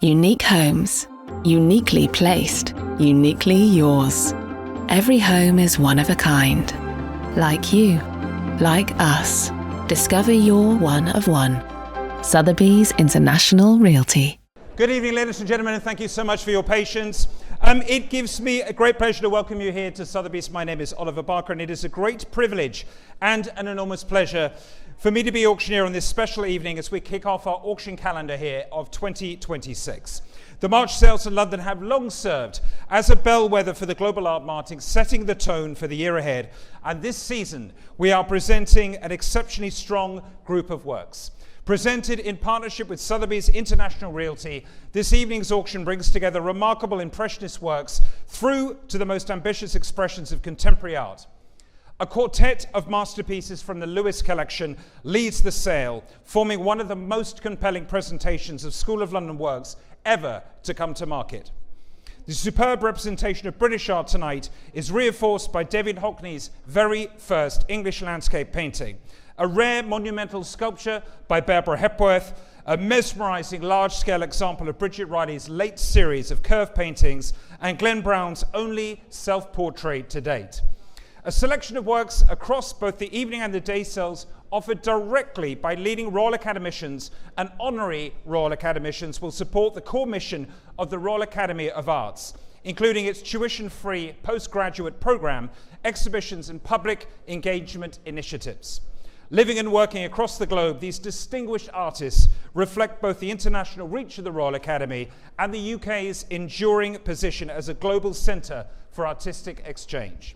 Unique homes, uniquely placed, uniquely yours. Every home is one of a kind. Like you, like us. Discover your one of one. Sotheby's International Realty. Good evening, ladies and gentlemen, and thank you so much for your patience. It gives me a great pleasure to welcome you here to Sotheby's. My name is Oliver Barker, and it is a great privilege and an enormous pleasure for me to be auctioneer on this special evening as we kick off our auction calendar here of 2026. The March sales in London have long served as a bellwether for the global art market, setting the tone for the year ahead. And this season, we are presenting an exceptionally strong group of works. Presented in partnership with Sotheby's International Realty, this evening's auction brings together remarkable Impressionist works through to the most ambitious expressions of contemporary art. A quartet of masterpieces from the Lewis collection leads the sale, forming one of the most compelling presentations of School of London works ever to come to market. The superb representation of British art tonight is reinforced by David Hockney's very first English landscape painting, a rare monumental sculpture by Barbara Hepworth, a mesmerizing large-scale example of Bridget Riley's late series of curved paintings, and Glenn Brown's only self-portrait to date. A selection of works across both the evening and the day sales offered directly by leading Royal Academicians and honorary Royal Academicians will support the core mission of the Royal Academy of Arts, including its tuition-free postgraduate program, exhibitions and public engagement initiatives. Living and working across the globe, these distinguished artists reflect both the international reach of the Royal Academy and the UK's enduring position as a global centre for artistic exchange.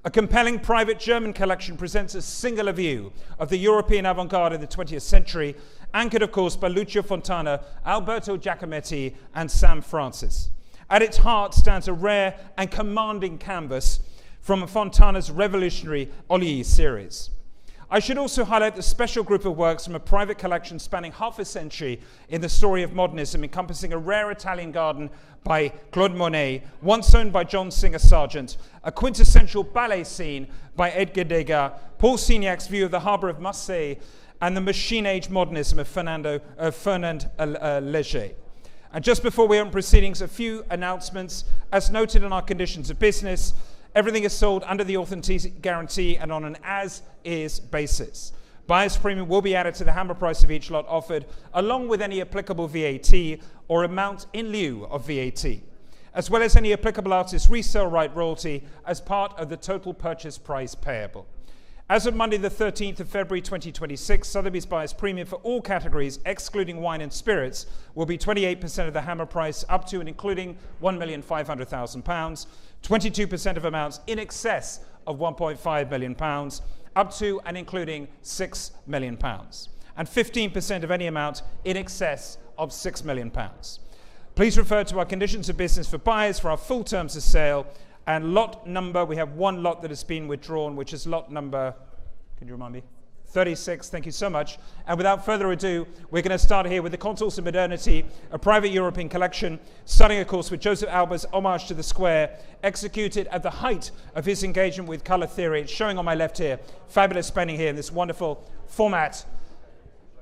A compelling private German collection presents a singular view of the European avant-garde in the 20th century, anchored, of course, by Lucio Fontana, Alberto Giacometti, and Sam Francis. At its heart stands a rare and commanding canvas from Fontana's revolutionary Ollier series. I should also highlight the special group of works from a private collection spanning half a century in the story of modernism, encompassing a rare Italian garden by Claude Monet, once owned by John Singer Sargent, a quintessential ballet scene by Edgar Degas, Paul Signac's view of the harbour of Marseille, and the machine-age modernism of Fernand Léger. And just before we open proceedings, a few announcements. As noted in our conditions of business, everything is sold under the authenticity guarantee and on an as-is basis. Buyer's premium will be added to the hammer price of each lot offered, along with any applicable VAT or amount in lieu of VAT, as well as any applicable artist resale right royalty as part of the total purchase price payable. As of Monday the 13th of February 2026, Sotheby's buyer's premium for all categories, excluding wine and spirits, will be 28% of the hammer price up to and including £1,500,000, 22% of amounts in excess of £1.5 million, up to and including £6 million, and 15% of any amount in excess of £6 million. Please refer to our conditions of business for buyers for our full terms of sale. And lot number, we have one lot that has been withdrawn, which is lot number, can you remind me? 36, thank you so much. And without further ado, we're going to start here with the Consoles of Modernity, a private European collection, starting, of course, with Joseph Alba's Homage to the Square, executed at the height of his engagement with colour theory. It's showing on my left here, fabulous painting here in this wonderful format.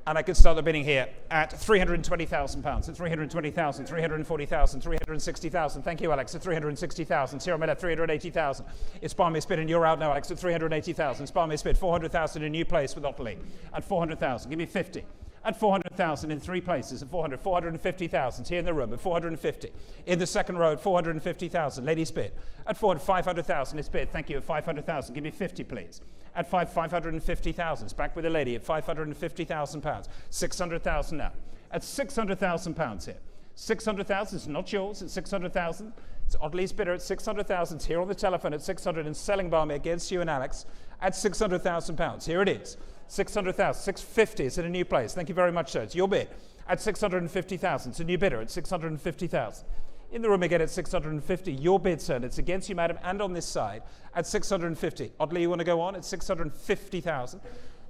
And I can start the bidding here at £320,000, at 320,000, 340,000, 360,000. Thank you, Alex, at 360,000. Here on my left, 380,000. It's Barmy's bid, and you're out now, Alex, at 380,000. It's Barmy's bid, 400,000 in a new place with Ottilie. At 400,000, give me 50. At 400,000 in three places, at 400, 450,000. Here in the room, at 450. In the second row, at 450,000. Ladies bid. At 400, 500,000 is bid. Thank you, at 500,000. Give me 50, please. At 550,000. It's back with a lady at £550,000. 600,000 now. At £600,000 here. 600,000 is not yours. It's 600,000. It's Ottilie's bidder at 600,000. It's here on the telephone at 600 and selling Barmy against you and Alex at £600,000. Here it is. 600,000. 650. It's in a new place. Thank you very much, sir. It's your bid at 650,000. It's a new bidder at 650,000. In the room again at 650. Your bid, sir. It's against you, madam, and on this side at 650. Oddly, you want to go on at 650,000.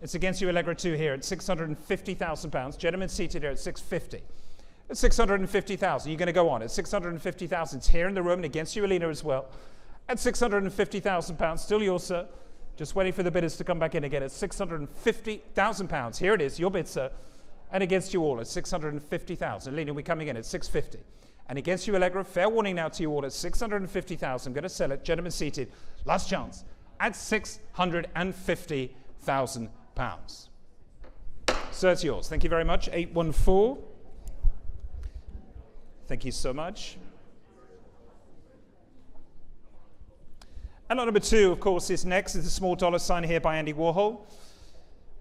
It's against you, Allegra, too, here at £650,000. Gentlemen seated here at 650. At 650,000. You're going to go on at 650,000. It's here in the room and against you, Alina, as well. At £650,000. Still yours, sir. Just waiting for the bidders to come back in again at £650,000. Here it is, your bid, sir. And against you all at 650,000. Lena, we're coming in at 650. And against you, Allegra, fair warning now to you all at 650,000. I'm going to sell it. Gentlemen seated. Last chance at £650,000. So it's yours. Thank you very much. 814. Thank you so much. And lot number 2, of course, is next. It's a small dollar sign here by Andy Warhol.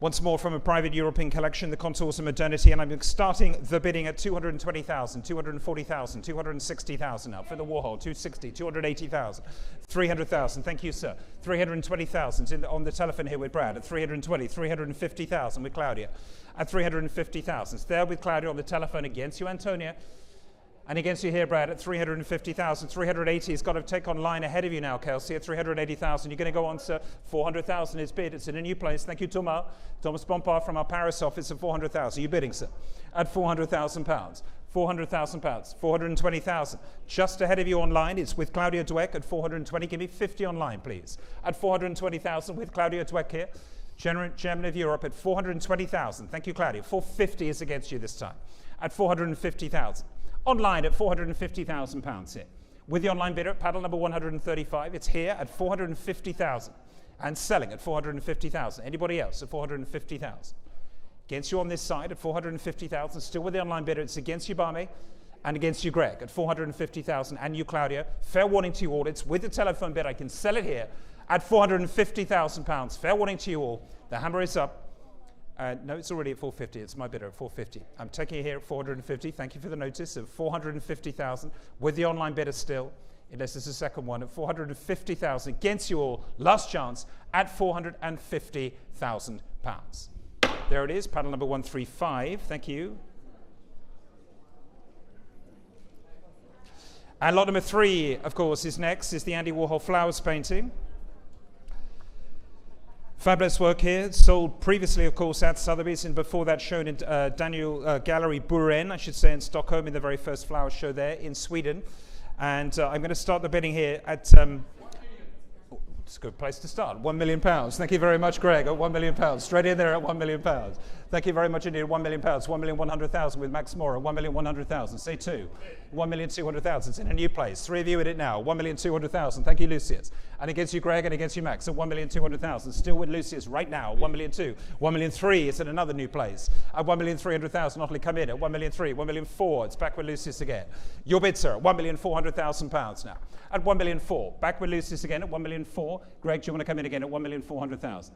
Once more from a private European collection, The Contours of Modernity, and I'm starting the bidding at 220,000, 240,000, 260,000 now for the Warhol, 260, 280,000, 300,000. Thank you, sir. 320,000 on the telephone here with Brad at 320, 350,000 with Claudia at 350,000. There with Claudia on the telephone against you, Antonia. And against you here, Brad, at 350,000. 380 has got to take on line ahead of you now, Kelsey, at 380,000. You're going to go on, sir. 400,000 is bid. It's in a new place. Thank you, Thomas. Thomas Bompard from our Paris office at 400,000. You're bidding, sir, at £400,000. £400,000. 420,000. Just ahead of you online, it's with Claudia Dweck at 420. Give me 50 online, please. At 420,000 with Claudia Dweck here. Chairman of Europe at 420,000. Thank you, Claudia. 450 is against you this time. At 450,000. Online at £450,000 here. With the online bidder at paddle number 135, it's here at 450,000 and selling at 450,000. Anybody else at 450,000? Against you on this side at 450,000. Still with the online bidder, it's against you, Barmy, and against you, Greg, at 450,000, and you, Claudia. Fair warning to you all. It's with the telephone bid. I can sell it here at £450,000. Fair warning to you all. The hammer is up. No, it's already at 450. It's my bidder at 450. I'm taking it here at 450. Thank you for the notice of 450,000 with the online bidder still, unless there's a second one, at 450,000 against you all. Last chance at £450,000. There it is, paddle number 135. Thank you. And lot number 3, of course, is next. Is the Andy Warhol Flowers painting. Fabulous work here, sold previously, of course, at Sotheby's, and before that shown in Daniel Gallery Buren, I should say, in Stockholm, in the very first flower show there in Sweden. And I'm going to start the bidding here at, it's a good place to start, £1 million. Thank you very much, Greg, at £1 million. Straight in there at £1 million. Thank you very much indeed, £1 million, £1,100,000 with Max Mora, £1,100,000. Say 2, £1,200,000. It's in a new place. 3 of you at it now, £1,200,000. Thank you, Lucius. And against you, Greg, and against you, Max, at £1,200,000. Still with Lucius right now, £1,200,000. £1,300,000. It's in another new place. At £1,300,000. Not only come in at £1,300,000. £1,400,000. It's back with Lucius again. Your bid, sir, £1,400,000 now. At £1,400,000. Back with Lucius again at £1,400,000. Greg, do you want to come in again at £1,400,000?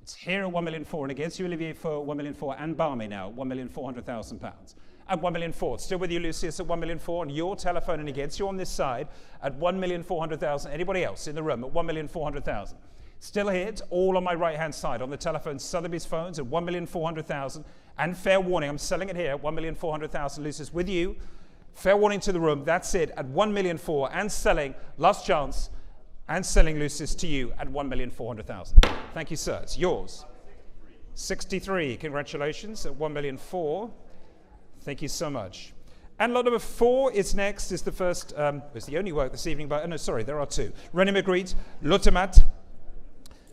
It's here at £1,400,000, and against you, Olivier, for £1,400,000, and Barmy now, £1,400,000. At £1,400,000, still with you, Lucius, at £1,400,000, and your telephone, and against you on this side, at £1,400,000. Anybody else in the room at £1,400,000? Still here, it's all on my right-hand side, on the telephone, Sotheby's phones at £1,400,000, and fair warning, I'm selling it here at £1,400,000, Lucius, with you. Fair warning to the room, that's it, at £1,400,000, and selling, last chance, and selling Lucius to you at £1,400,000. Thank you, sir. It's yours. 63. Congratulations at £1,400,000. Thank you so much. And lot number 4 is next. Is the first. It's the only work this evening. But no, sorry, there are 2. René Magritte, L'Automate.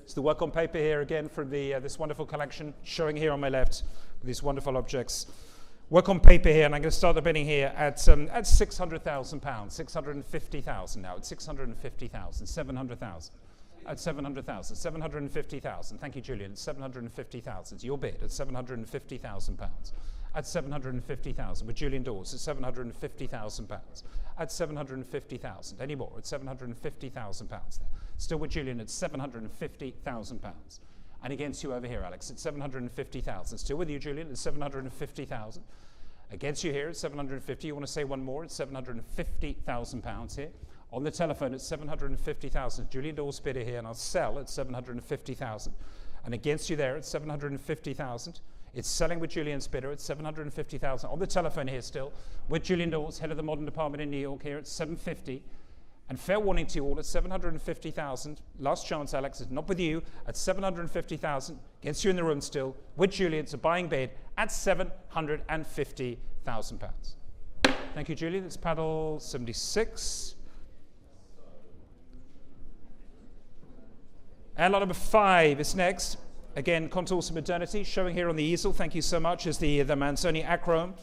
It's the work on paper here again from the this wonderful collection, showing here on my left with these wonderful objects. Work on paper here, and I'm going to start the bidding here at £600,000, 650,000 now, at 650,000, 700,000, at 700,000, 750,000. Thank you, Julian. 750,000. Your bid at £750,000. At 750,000 with Julian Dawes at £750,000. At 750,000. Any more at £750,000 there. Still with Julian at £750,000. And against you over here, Alex, at 750,000. Still with you, Julian, at 750,000. Against you here at 750. You want to say one more? It's £750,000 here. On the telephone at 750,000. Julian Dawes bidder here, and I'll sell at 750,000. And against you there at 750,000. It's selling with Julian's bidder at 750,000. On the telephone here still, with Julian Dawes, head of the modern department in New York here at 750. And fair warning to you all at 750,000. Last chance, Alex, is not with you at 750,000. Against you in the room still, with Julian, it's a buying bid at £750,000. Thank you, Julian. It's paddle 76. And lot number 5 is next. Again, contours of modernity, showing here on the easel, thank you so much, is the Manzoni Acrome.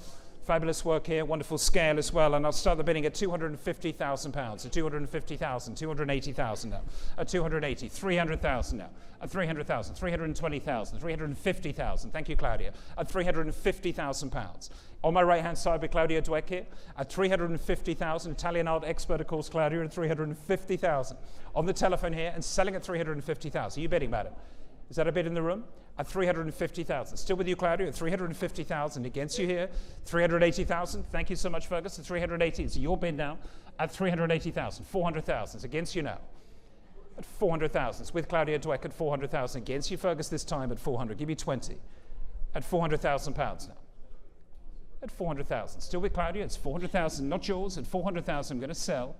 Fabulous work here, wonderful scale as well, and I'll start the bidding at £250,000, at 250,000, 280,000 now, at 280, 300,000 now, at 300,000, 320,000, 350,000, thank you Claudia, at £350,000. On my right hand side with Claudia Dweck here, at 350,000, Italian art expert of course Claudia, at 350,000. On the telephone here and selling at 350,000, are you bidding madam? Is that a bid in the room? At 350,000. Still with you, Claudia, at 350,000. Against you here, 380,000. Thank you so much, Fergus. At 380, it's your bid now. At 380,000. 400,000. It's against you now. At 400,000. It's with Claudia Dweck at 400,000. Against you, Fergus, this time at 400. Give me 20. At 400,000 pounds now. At 400,000. Still with Claudia. It's 400,000. Not yours. At 400,000. I'm going to sell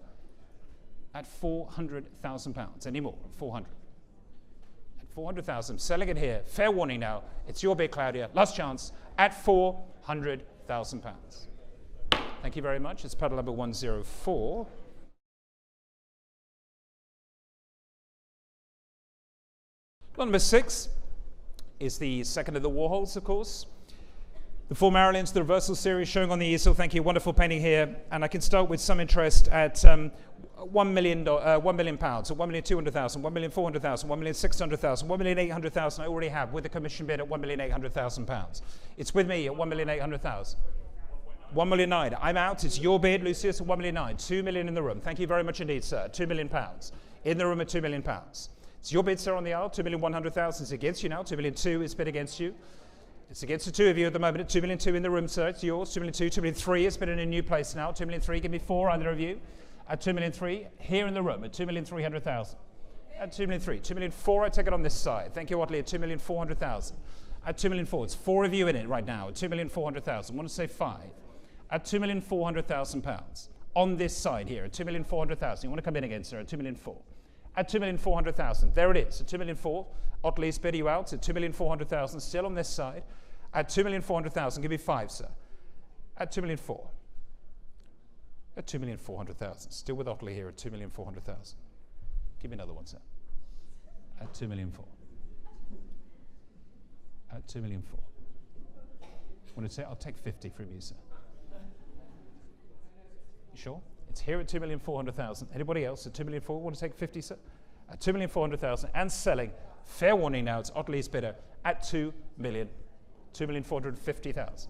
at 400,000 pounds. Any more? 400. 400,000, selling it here. Fair warning now. It's your bid, Claudia. Last chance at 400,000 pounds. Thank you very much. It's puddle number 104. Number 6 is the second of the Warhols, of course. The Four Marilyns, the reversal series showing on the easel. Thank you. Wonderful painting here. And I can start with some interest at £1 million, at 1,200,000, 1,400,000, 1,600,000, 1,800,000 I already have with the commission bid at £1,800,000. It's with me at 1,800,000. 1,900,000. I'm out. It's your bid, Lucius, at 1,900,000. 2 million in the room. Thank you very much indeed, sir. £2 million. In the room at £2 million. It's your bid, sir, on the aisle. 2,100,000 is against you now. 2,200,000 is bid against you. It's against the two of you at the moment at 2,200,000 in the room, sir. It's yours. 2,200,000, 2,300,000. It's been in a new place now. 2,300,000. Give me 4, either of you. At 2,300,000 here in the room at 2,300,000. At 2,300,000. 2,400,000. I take it on this side. Thank you, Watley. At 2,400,000. At 2,400,000. It's 4 of you in it right now. At 2,400,000. I want to say 5. At 2,400,000 pounds. On this side here at 2,400,000. You want to come in again, sir? At 2,400,000. At 2,400,000. There it is. At 2,400,000. Otley's bid you out at 2,400,000. Still on this side. At 2,400,000. Give me 5, sir. At 2,400,000. At 2,400,000. Still with Otley here at 2,400,000. Give me another one, sir. At 2,400,000. At 2,400,000. Want to say I'll take 50 from you, sir. You sure? It's here at 2,400,000. Anybody else at 2,400,000 want to take 50, sir? At 2,400,000 and selling. Fair warning now. It's Otley's bidder at 2,450,000.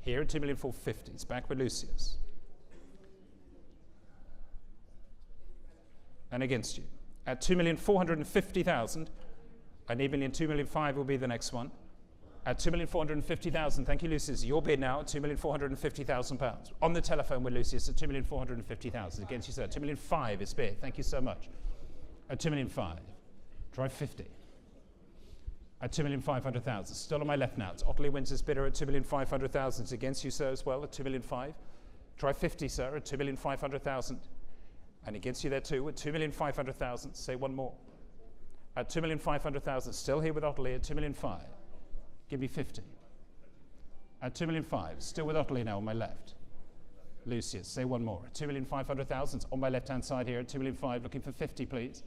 Here at 2,450,000. It's back with Lucius. And against you. At 2,450,000. And even in 2,500,000 will be the next one. At 2,450,000. Thank you, Lucius. Your bid now at 2,450,000 pounds. On the telephone with Lucius at 2,450,000. Against you, sir. 2,500,000 is bid. Thank you so much. At 2,500,000. Drive 50. At 2,500,000. Still on my left now. It's Otley wins his bidder at 2,500,000. It's against you, sir, as well at 2,500,000. Try 50, sir, at 2,500,000. And against you there too at 2,500,000. Say one more. At 2,500,000. Still here with Otley at 2,500,000. Give me 50. At 2,500,000. Still with Otley now on my left. Lucius, say one more. At 2,500,000. On my left-hand side here at 2,500,000. Looking for 50, please.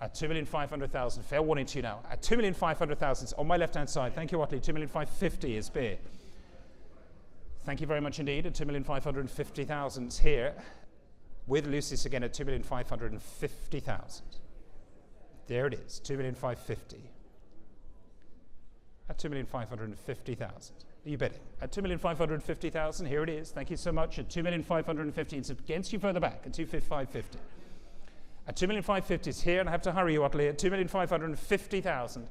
At 2,500,000. Fair warning to you now. At 2,500,000. On my left-hand side. Thank you, Otley. 2,550,000 is bid. Thank you very much indeed. At 2,550,000 here. With Lucius again at 2,550,000. There it is. 2,550,000. At 2,550,000. Are you bidding? At 2,550,000. Here it is. Thank you so much. At 2,550,000. It's against you further back at 2,550,000. At 2,550,000 it's here, and I have to hurry you, Otley. At 2,550,000.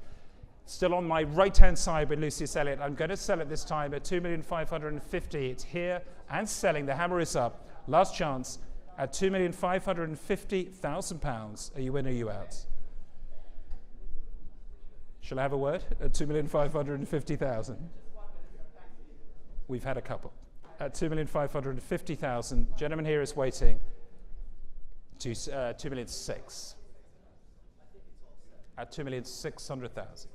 Still on my right-hand side with Lucius Elliott. I'm going to sell it this time at 2,550,000. It's here and selling. The hammer is up. Last chance at 2,550,000 pounds. Are you in or are you out? Shall I have a word? At 2,550,000. We've had a couple. At 2,550,000. Gentleman here is waiting. 2,600,000. At 2,600,000.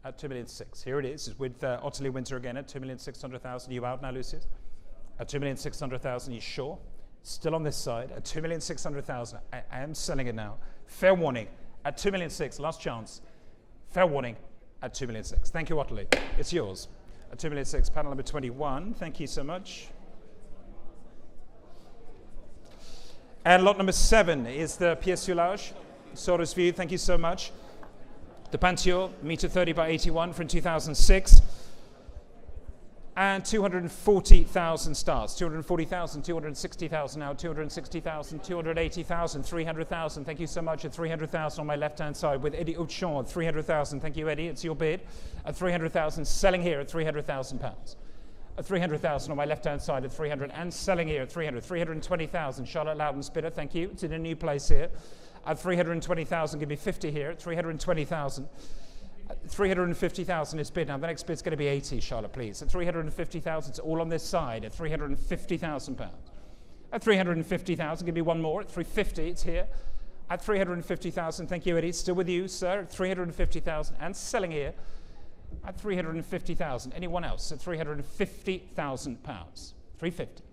At 2,600,000. Here it is. It's with Ottilie Winter again at 2,600,000. You out now, Lucius? At 2,600,000. You sure? Still on this side at 2,600,000. I am selling it now. Fair warning. at 2,600,000. Last chance. Fair warning at 2,600,000. Thank you, Ottilie. It's yours. At 2,600,000, panel number 21. Thank you so much. And lot number 7 is the pièce soulage. Sorter's View. Thank you so much. The Pantio, meter 30 by 81 from 2006. And 240,000 stars. 240,000, 260,000 now, 260,000, 280,000, 300,000. Thank you so much. At 300,000 on my left-hand side with Eddie Auchan. 300,000. Thank you, Eddie. It's your bid. At 300,000, selling here at 300,000 pounds. At 300,000 on my left-hand side at 300 and selling here at 300. 320,000. Charlotte Loudon's bidder. Thank you. It's in a new place here. At 320,000, give me 50 here. At 320,000. 350,000 is bid. Now the next bid's going to be 80, Charlotte, please. At 350,000, it's all on this side at 350,000 pounds. At 350,000, give me one more. At 350, it's here. At 350,000, thank you, Eddie. Still with you, sir. At 350,000 and selling here. At 350,000. Anyone else? At 350,000 pounds. 350.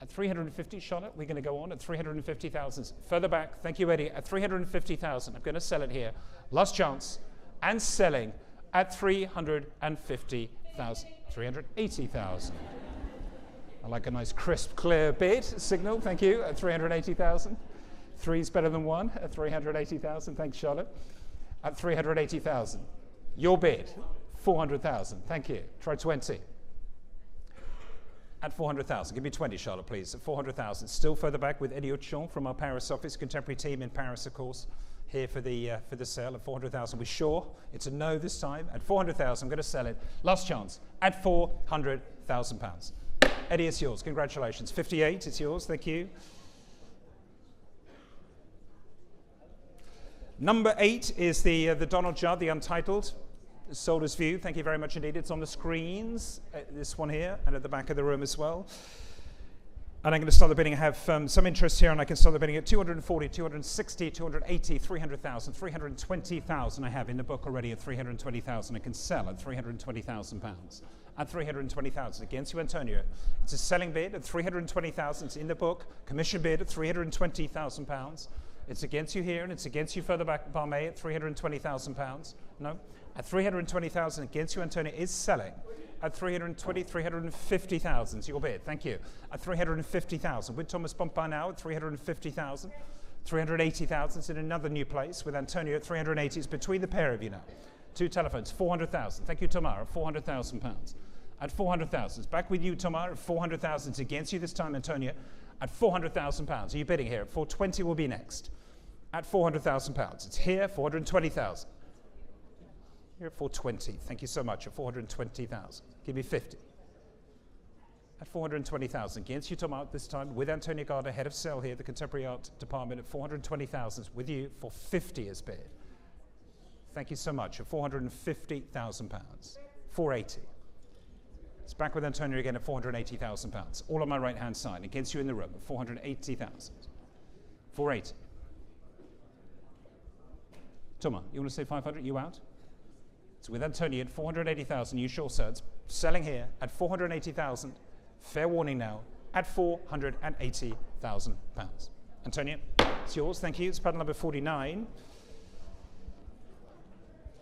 At 350, Charlotte, we're going to go on at 350,000. Further back, thank you, Eddie. At 350,000, I'm going to sell it here. Last chance. And selling at 350,000, 380,000. I like a nice crisp, clear bid signal. Thank you. At 380,000. 3's better than 1 at 380,000. Thanks, Charlotte. At 380,000. Your bid, 400,000. Thank you. Try 20. At 400,000. Give me 20, Charlotte, please. At 400,000. Still further back with Eddie Auchan from our Paris office, contemporary team in Paris, of course. Here for the sale at 400,000. We're sure it's a no this time. At 400,000, I'm going to sell it. Last chance at 400,000 pounds. Eddie, it's yours. Congratulations. 58, it's yours. Thank you. Number 8 is the Donald Judd, the Untitled. Soldier's View. Thank you very much indeed. It's on the screens. This one here and at the back of the room as well. And I'm going to start the bidding. I have some interest here, and I can start the bidding at 240, 260, 280, 300,000, 320,000. I have in the book already at 320,000. I can sell at 320,000 pounds. At 320,000 against you, Antonio. It's a selling bid at 320,000. It's in the book. Commission bid at 320,000 pounds. It's against you here, and it's against you further back, Barmay, at 320,000 pounds. No, at 320,000 against you, Antonio is selling. At 320, 350,000 is your bid. Thank you. At 350,000 with Thomas Bompard now at 350,000. 380,000 is in another new place with Antonio at 380. It's between the pair of you now. 2 telephones, 400,000. Thank you, Tamara, 400,000 pounds. At 400,000. It's back with you, Tamara, at 400,000. It's against you this time, Antonio, at 400,000 pounds. Are you bidding here? 420 will be next. At 400,000 pounds. It's here, 420,000. Here at 420. Thank you so much. At 420,000. Give me 50. At 420,000. Against you, Tom Art, this time with Antonio Gardner, head of sale here, the Contemporary Art Department, at 420,000. With you for 50 is bid. Thank you so much. At 450,000 pounds. 480. It's back with Antonio again at 480,000 pounds. All on my right hand side. Against you in the room at 480,000. 480. Thomas, you want to say 500? You out? It's with Antonio at 480,000. You sure, sir? It's selling here at 480,000. Fair warning now at 480,000 pounds. Antonio, it's yours. Thank you. It's paddle number 49.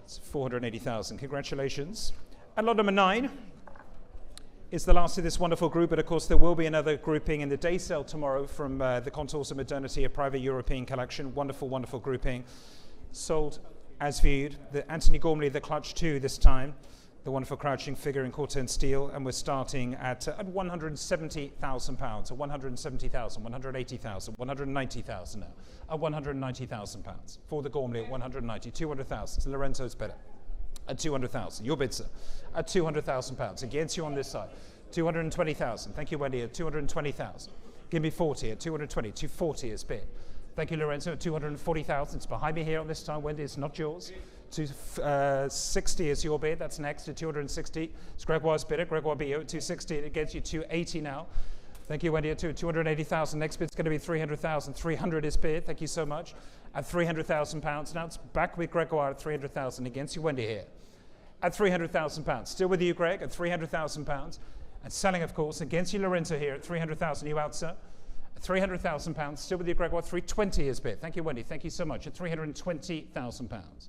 It's 480,000. Congratulations. And lot number 9 is the last of this wonderful group, but of course there will be another grouping in the day sale tomorrow from the Contours of Modernity, a private European collection. Wonderful, wonderful grouping. Sold as viewed. The Anthony Gormley, the Clutch 2 this time. The wonderful crouching figure in Corten steel, and we're starting at 170,000 pounds, at 170,000, 180,000, 190,000 now, at 190,000 pounds for the Gormley at 190, 200,000. So Lorenzo's better at 200,000. Your bid, sir, at 200,000 pounds. Against you on this side, 220,000. Thank you, Wendy, at 220,000. Give me 40 at 220. 240 is bid. Thank you, Lorenzo, at 240,000. It's behind me here on this time. Wendy, it's not yours. 260 is your bid. That's next at 260. It's Gregoire's bidder. Gregoire Bio at 260. It gets you 280 now. Thank you, Wendy, at 280,000. Next bid's going to be 300,000. 300 is bid. Thank you so much. At 300,000 pounds. Now it's back with Gregoire at 300,000. Against you, Wendy, here. At 300,000 pounds. Still with you, Greg, at 300,000 pounds. And selling, of course, against you, Lorenzo, here at 300,000. You out, sir? £300,000. Still with you, Gregoire. 320 is bid. Thank you, Wendy. Thank you so much. At £320,000.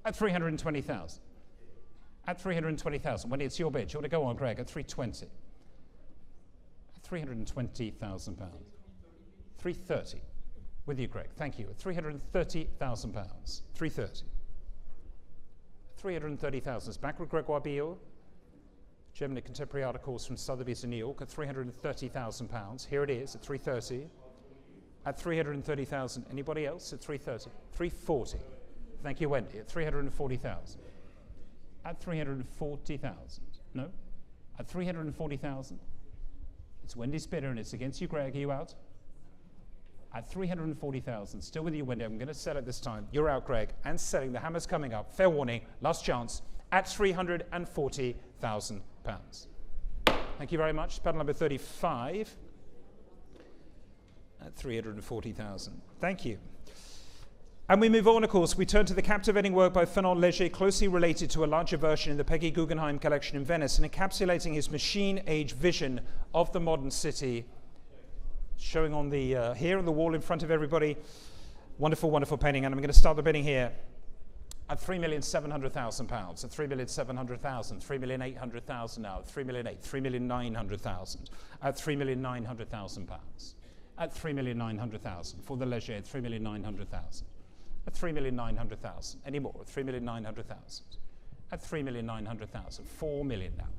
At 320,000. At 320,000. Wendy, it's your bid. Do you want to go on, Greg? At 320. At £320,000. 330. With you, Greg. Thank you. At £330,000. 330. 330,000. It's back with Gregoire Biot. Germany Contemporary Articles from Sotheby's in New York at £330,000. Here it is at 330. At 330,000. Anybody else at 330? 340. Thank you, Wendy. At 340,000. At 340,000. No? At 340,000. It's Wendy's bidder and it's against you, Greg. Are you out? At 340,000. Still with you, Wendy. I'm going to sell it this time. You're out, Greg. And selling. The hammer's coming up. Fair warning. Last chance. At £340,000. Thank you very much. Paddle number 35 at 340,000. Thank you. And we move on, of course. We turn to the captivating work by Fernand Léger, closely related to a larger version in the Peggy Guggenheim collection in Venice, and encapsulating his machine-age vision of the modern city, showing on the here on the wall in front of everybody. Wonderful, wonderful painting. And I'm going to start the bidding here at £3,700,000, at £3,700,000, £3,800,000 now, at £3,800,000, £3,900,000, at £3,900,000, at £3,900,000 for the Léger, at £3,900,000, at £3,900,000, any more, at £3,900,000, at £3,900,000, £4 million now,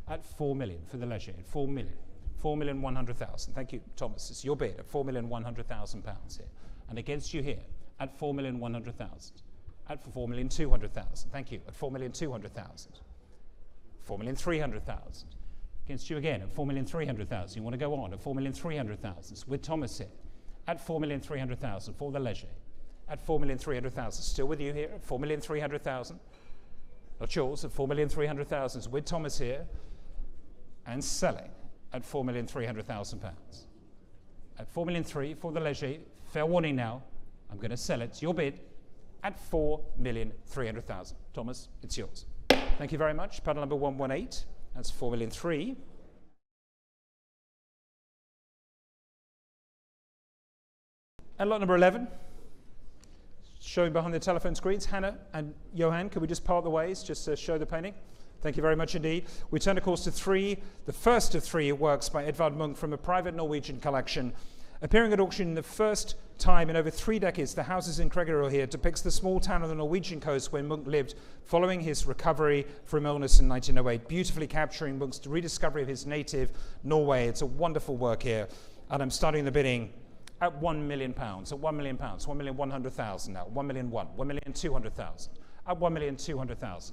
at £4 million for the Léger, £4 million, £4,100,000. Thank you, Thomas. It's your bid at £4,100,000 here, and against you here at £4,100,000. At $4,200,000. Thank you. At $4,200,000. $4,300,000. Against you again at $4,300,000. You want to go on at $4,300,000 with Thomas here. At $4,300,000 for the Léger. At $4,300,000. Still with you here at $4,300,000. Not yours. At $4,300,000 with Thomas here. And selling at £4,300,000. At $4,300,000 for the Léger. Fair warning now. I'm going to sell it. It's your bid. At $4,300,000. Thomas, it's yours. Thank you very much. Paddle number 118. That's $4,300,000. And lot number 11. Showing behind the telephone screens. Hannah and Johan, could we just part the ways just to show the painting? Thank you very much indeed. We turn, of course, to the first of three works by Edvard Munch from a private Norwegian collection. Appearing at auction the first time in over 3 decades, the houses in Kragerø here depicts the small town on the Norwegian coast where Munch lived following his recovery from illness in 1908, beautifully capturing Munch's rediscovery of his native Norway. It's a wonderful work here, and I'm starting the bidding at £1 million, at £1 million, £1,100,000 now, £1,001,000, £1,200,000, at £1,200,000,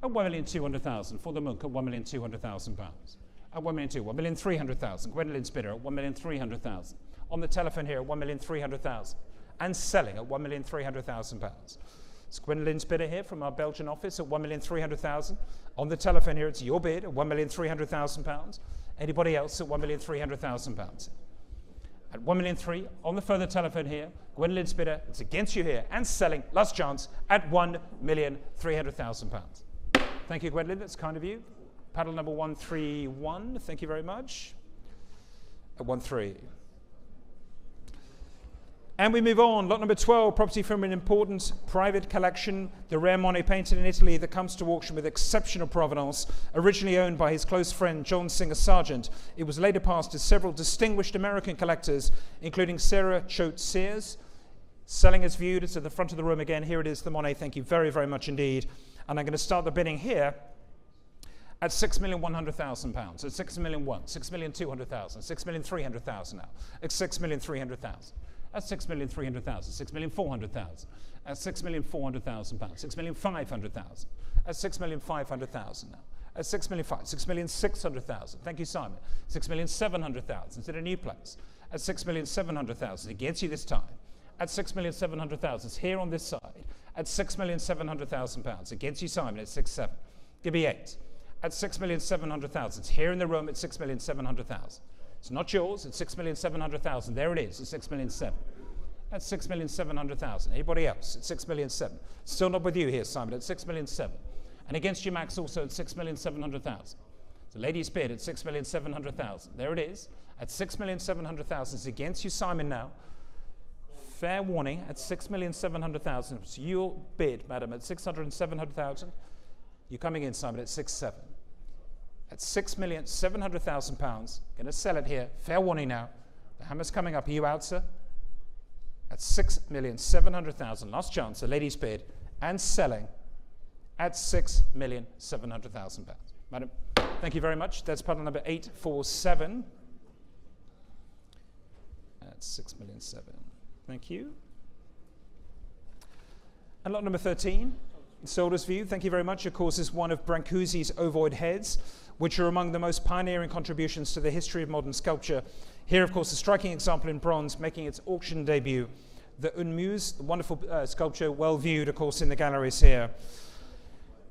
at £1,200,000 for the Munch at £1,200,000, at £1,300,000, Gwendolyn's bidder at £1,300,000. On the telephone here at £1,300,000 and selling at £1,300,000. It's Gwendolyn's bidder here from our Belgian office at £1,300,000. On the telephone here, it's your bid at £1,300,000. Anybody else at £1,300,000? At £1,300,000 on the further telephone here, Gwendolyn's bidder, it's against you here and selling, last chance, at £1,300,000. Thank you, Gwendolyn, that's kind of you. Paddle number 131, thank you very much. At 1-3. And we move on. Lot number 12, property from an important private collection, the rare Monet painted in Italy that comes to auction with exceptional provenance, originally owned by his close friend John Singer Sargent. It was later passed to several distinguished American collectors, including Sarah Choate Sears. Selling as viewed, it's at the front of the room again. Here it is, the Monet. Thank you very, very much indeed. And I'm going to start the bidding here at £6,100,000. At £6,001,000, £6,200,000, £6,300,000 now. At £6,300,000. At £6,300,000, £6,400,000, at £6,400,000, £6,500,000, at £6,500,000 now, at £6,600,000. Thank you, Simon. £6,700,000. It's in a new place. At £6,700,000. It gets you this time. At £6,700,000. It's here on this side. At £6,700,000. It gets you, Simon. At 6,700,000. Give me 8. At £6,700,000. It's here in the room at £6,700,000. It's not yours. It's £6,700,000. There it is. It's £6,700,000. That's £6,700,000. Anybody else? It's £6,700,000. Still not with you here, Simon. At £6,700,000. And against you, Max, also at £6,700,000. The lady's bid at £6,700,000. There it is. at 6,700,000. It's against you, Simon, now. Fair warning at 6,700,000. It's your bid, madam, at 607,000. You're coming in, Simon, at 6.7. At £6,700,000. Going to sell it here. Fair warning now. The hammer's coming up. Are you out, sir? At 6,700,000. Last chance. The lady's bid. And selling at 6,700,000 pounds. Madam, thank you very much. That's puddle number 847. At 6,700,000. Thank you. And lot number 13. Solder's View. Thank you very much. Of course, is one of Brancusi's ovoid heads, which are among the most pioneering contributions to the history of modern sculpture. Here, of course, a striking example in bronze, making its auction debut. The Unmuse, the wonderful sculpture, well viewed, of course, in the galleries here.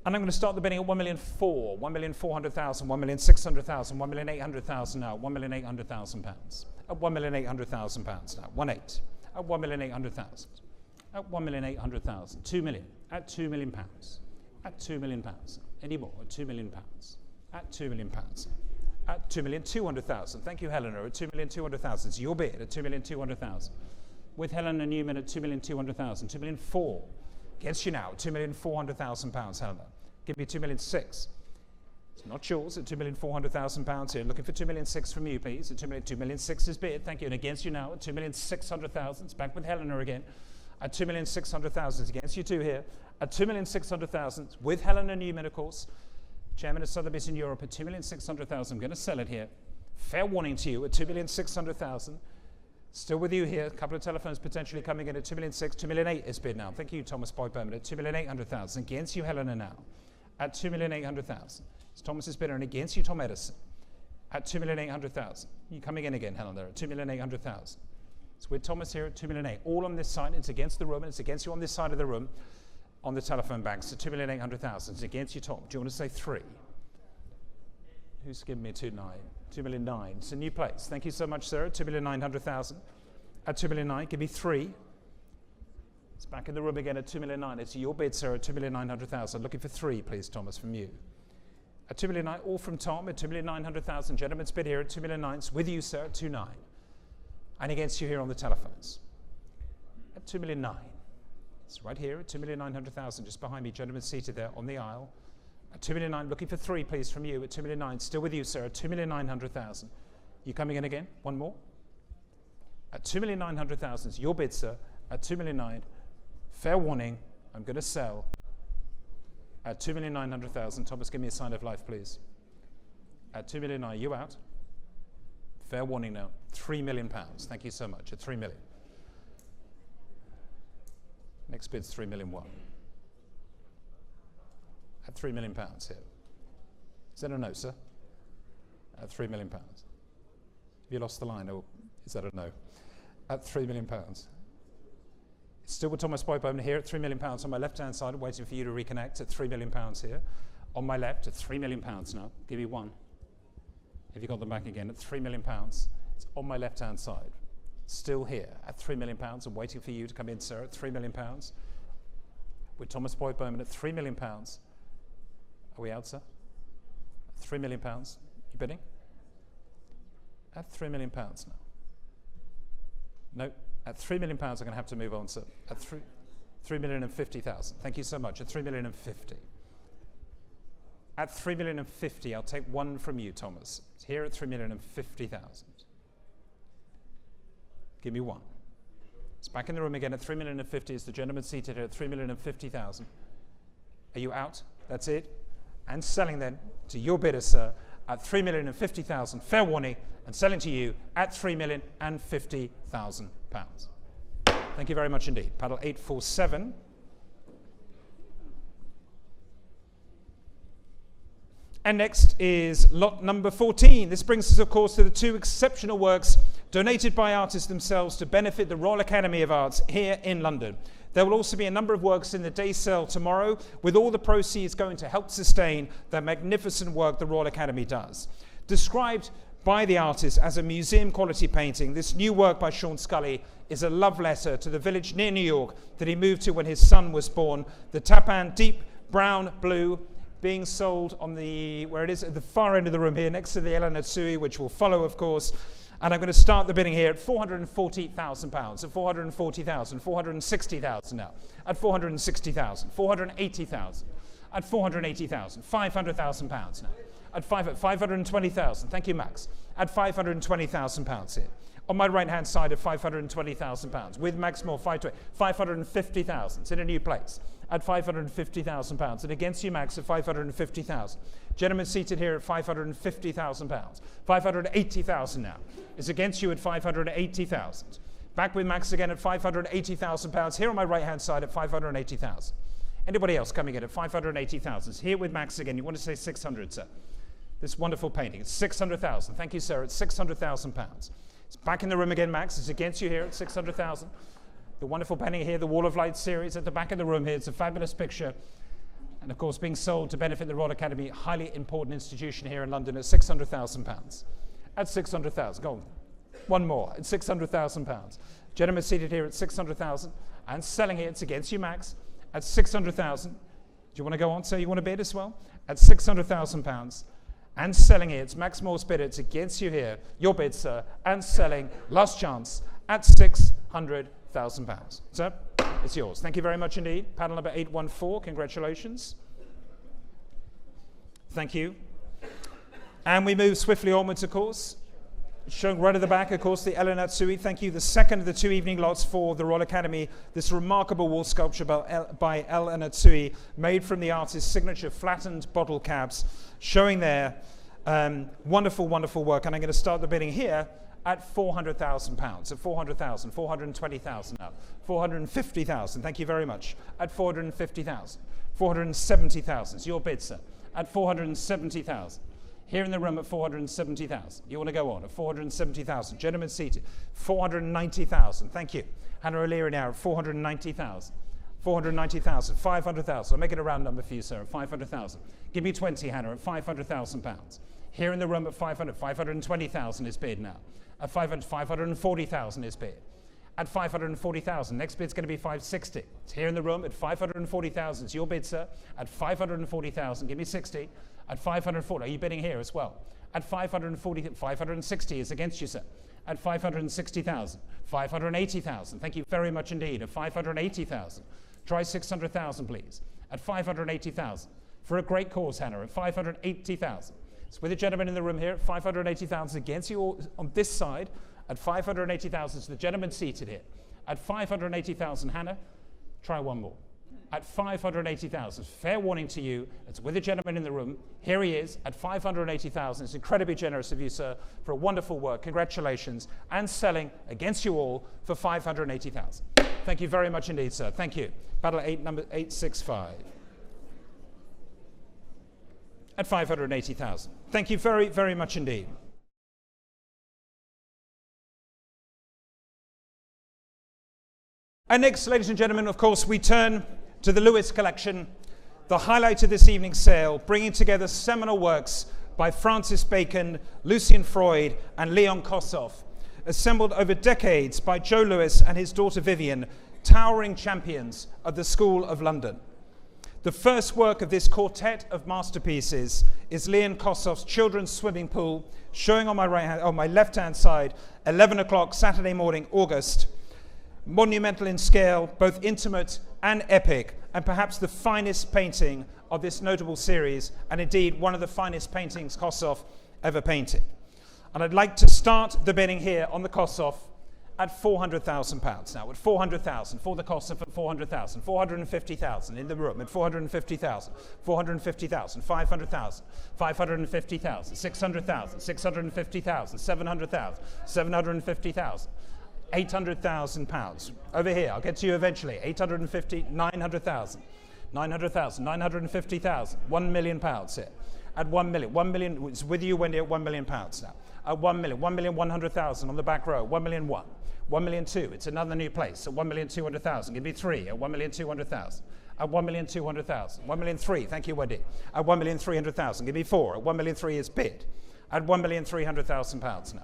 And I'm going to start the bidding at 1,400,000, 1,400,000, 1,600,000, 1,800,000 now, 1,800,000 pounds. At 1,800,000 pounds now, 1.8. At 1,800,000. At 1,800,000. 2 million. At 2 million pounds. At 2 million pounds. Any more? At 2 million pounds. At 2 million pounds. At 2,200,000. Thank you, Helena. At 2,200,000. It's your bid at 2,200,000. With Helena Newman at 2,200,000. 2,400,000. Against you now. 2,400,000 pounds, Helena. Give me 2,600,000. It's not yours at 2,400,000 pounds here. Looking for 2,600,000 from you, please. At 2,600,000 is bid. Thank you. And against you now at 2,600,000. It's back with Helena again. At 2,600,000. It's against you two here. At 2,600,000. With Helena Newman, of course. Chairman of Sotheby's in Europe at 2,600,000. I'm going to sell it here. Fair warning to you at 2,600,000. Still with you here. A couple of telephones potentially coming in at 2,600,000. 2,800,000 is bid now. Thank you, Thomas Boyd Berman at 2,800,000. Against you, Helena now. At 2,800,000. It's Thomas's bidder, and against you, Tom Edison. At 2,800,000. You coming in again, Helena, at 2,800,000. It's with Thomas here at 2,800,000. All on this side. It's against the room, and it's against you on this side of the room. On the telephone banks at 2,800,000. It's against you, Tom. Do you want to say 3? Who's given me 2,900,000? 2,900,000. It's a new place. Thank you so much, sir. 2,900,000. At 2,900,000, give me 3. It's back in the room again at 2,900,000. It's your bid, sir, at 2,900,000. Looking for 3, please, Thomas, from you. At 2,900,000, all from Tom at 2,900,000. Gentleman's bid here at 2,900,000. It's with you, sir, at 2,900,000. And against you here on the telephones. At 2,900,000. It's right here at 2,900,000. Just behind me, gentleman seated there on the aisle. At 2,900,000, looking for 3, please, from you at 2,900,000. Still with you, sir, at 2,900,000. You coming in again? One more? At 2,900,000. It's your bid, sir, at 2,900,000. Fair warning, I'm going to sell at 2,900,000. Thomas, give me a sign of life, please. At 2,900,000, you out? Fair warning now. £3 million. Thank you so much. At 3 million. Next bid's 3,000,001. At £3 million here. Is that a no, sir? At £3 million. Have you lost the line, or is that a no? At £3 million. It's still with Thomas Boyd Bowman here at £3 million on my left-hand side, waiting for you to reconnect at £3 million here. On my left at £3 million now. Give you 1. Have you got them back again at £3 million? It's on my left-hand side. Still here at £3 million and waiting for you to come in, sir, at £3 million. With Thomas Boyd Bowman at £3 million. Are we out, sir? At £3 million. You bidding? At £3 million now. No, at £3 million, I'm going to have to move on, sir. At 3,050,000. Thank you so much. At 3,050,000. At 3,050,000, I'll take 1 from you, Thomas. It's here at 3,050,000. Give me 1. It's back in the room again at 3,050,000. It's the gentleman seated here at 3,050,000. Are you out? That's it. And selling then to your bidder, sir, at 3,050,000. Fair warning, and selling to you at £3,050,000. Thank you very much indeed. Paddle 847. And next is lot number 14. This brings us, of course, to the 2 exceptional works donated by artists themselves to benefit the Royal Academy of Arts here in London. There will also be a number of works in the day sale tomorrow, with all the proceeds going to help sustain the magnificent work the Royal Academy does. Described by the artist as a museum-quality painting, this new work by Sean Scully is a love letter to the village near New York that he moved to when his son was born. The Tapan deep brown blue being sold on the, where it is, at the far end of the room here, next to the El Natsui, which will follow, of course. And I'm going to start the bidding here at £440,000, at 440,000, 460,000 now, at 460,000, 480,000, at 480,000, £500,000 now, at 520,000. Thank you, Max. At £520,000 here. On my right-hand side at £520,000. With Max Moore, 550,000. It's in a new place. At £550,000. And against you, Max, at £550,000. Gentlemen seated here at £550,000. £580,000 now. Is against you at £580,000. Back with Max again at £580,000. Here on my right-hand side at £580,000. Anybody else coming in at £580,000? Here with Max again. You want to say 600, sir? This wonderful painting. It's 600,000. Thank you, sir. It's £600,000. It's back in the room again, Max. It's against you here at 600,000. The wonderful painting here, the Wall of Light series at the back of the room here. It's a fabulous picture. And of course, being sold to benefit the Royal Academy, highly important institution here in London at £600,000. At 600,000. Go on. One more at £600,000. Gentlemen seated here at 600,000 and selling here. It's against you, Max. At 600,000. Do you want to go on, sir? You want to bid as well? At £600,000. And selling here, it's Max Moore's bid, it's against you here, your bid, sir, and selling, last chance, at £600,000. Sir, it's yours. Thank you very much indeed. Panel number 814, congratulations. Thank you. And we move swiftly onwards, of course. Showing right at the back, of course, the El Natsui. Thank you. The second of the two evening lots for the Royal Academy. This remarkable wall sculpture by El Natsui, made from the artist's signature flattened bottle caps, showing their wonderful, wonderful work. And I'm going to start the bidding here at £400,000. At 400,000, 420,000 now, 450,000. Thank you very much. At 450,000, 470,000. It's your bid, sir. At 470,000. Here in the room at 470,000. You want to go on at 470,000. Gentlemen seated, 490,000. Thank you. Hannah O'Leary now at 490,000. 490,000. 500,000. I'll make it a round number for you, sir, at 500,000. Give me 20, Hannah, at £500,000. Here in the room at 500. 520,000 is bid now. At 540,000 is bid. At 540,000. Next bid's going to be 560. It's here in the room at 540,000. It's your bid, sir. At 540,000. Give me 60. At 540, are you bidding here as well? At 540, 560 is against you, sir. At 560,000, 580,000. Thank you very much indeed. At 580,000, try 600,000, please. At 580,000, for a great cause, Hannah. At 580,000. It's with a gentleman in the room here at 580,000 against you all on this side. At 580,000, so the gentleman seated here. At 580,000, Hannah, try one more. At 580,000. Fair warning to you, it's with a gentleman in the room. Here he is at 580,000. It's incredibly generous of you, sir, for a wonderful work. Congratulations. And selling against you all for 580,000. Thank you very much indeed, sir. Thank you. Battle 8, number 865. At 580,000. Thank you very, very much indeed. And next, ladies and gentlemen, of course, we turn to the Lewis collection, the highlight of this evening's sale, bringing together seminal works by Francis Bacon, Lucian Freud, and Leon Kossoff, assembled over decades by Joe Lewis and his daughter Vivian, towering champions of the School of London. The first work of this quartet of masterpieces is Leon Kossoff's Children's Swimming Pool, showing on my left-hand side, 11 o'clock Saturday morning, August. Monumental in scale, both intimate and epic, and perhaps the finest painting of this notable series, and indeed one of the finest paintings Kossoff ever painted. And I'd like to start the bidding here on the Kossoff at £400,000 now. At 400,000 for the Kossoff at 400,000, 450,000 in the room at 450,000, 450,000, 500,000, 550,000, 600,000, 650,000, 700,000, 750,000. £800,000. Over here, I'll get to you eventually. 850, 900,000, 900,000, 950,000, £1 million here. At 1 million, 1 million, it's with you, Wendy, at £1 million now. At 1 million, 1,100,000 on the back row, 1 million 1, 1 million 2, it's another new place, at 1,200,000, give me 3, at 1,200,000. At 1,200,000, 1 million 3, thank you, Wendy. At 1,300,000, give me 4, at 1 million 3 is bid. At £1,300,000 now.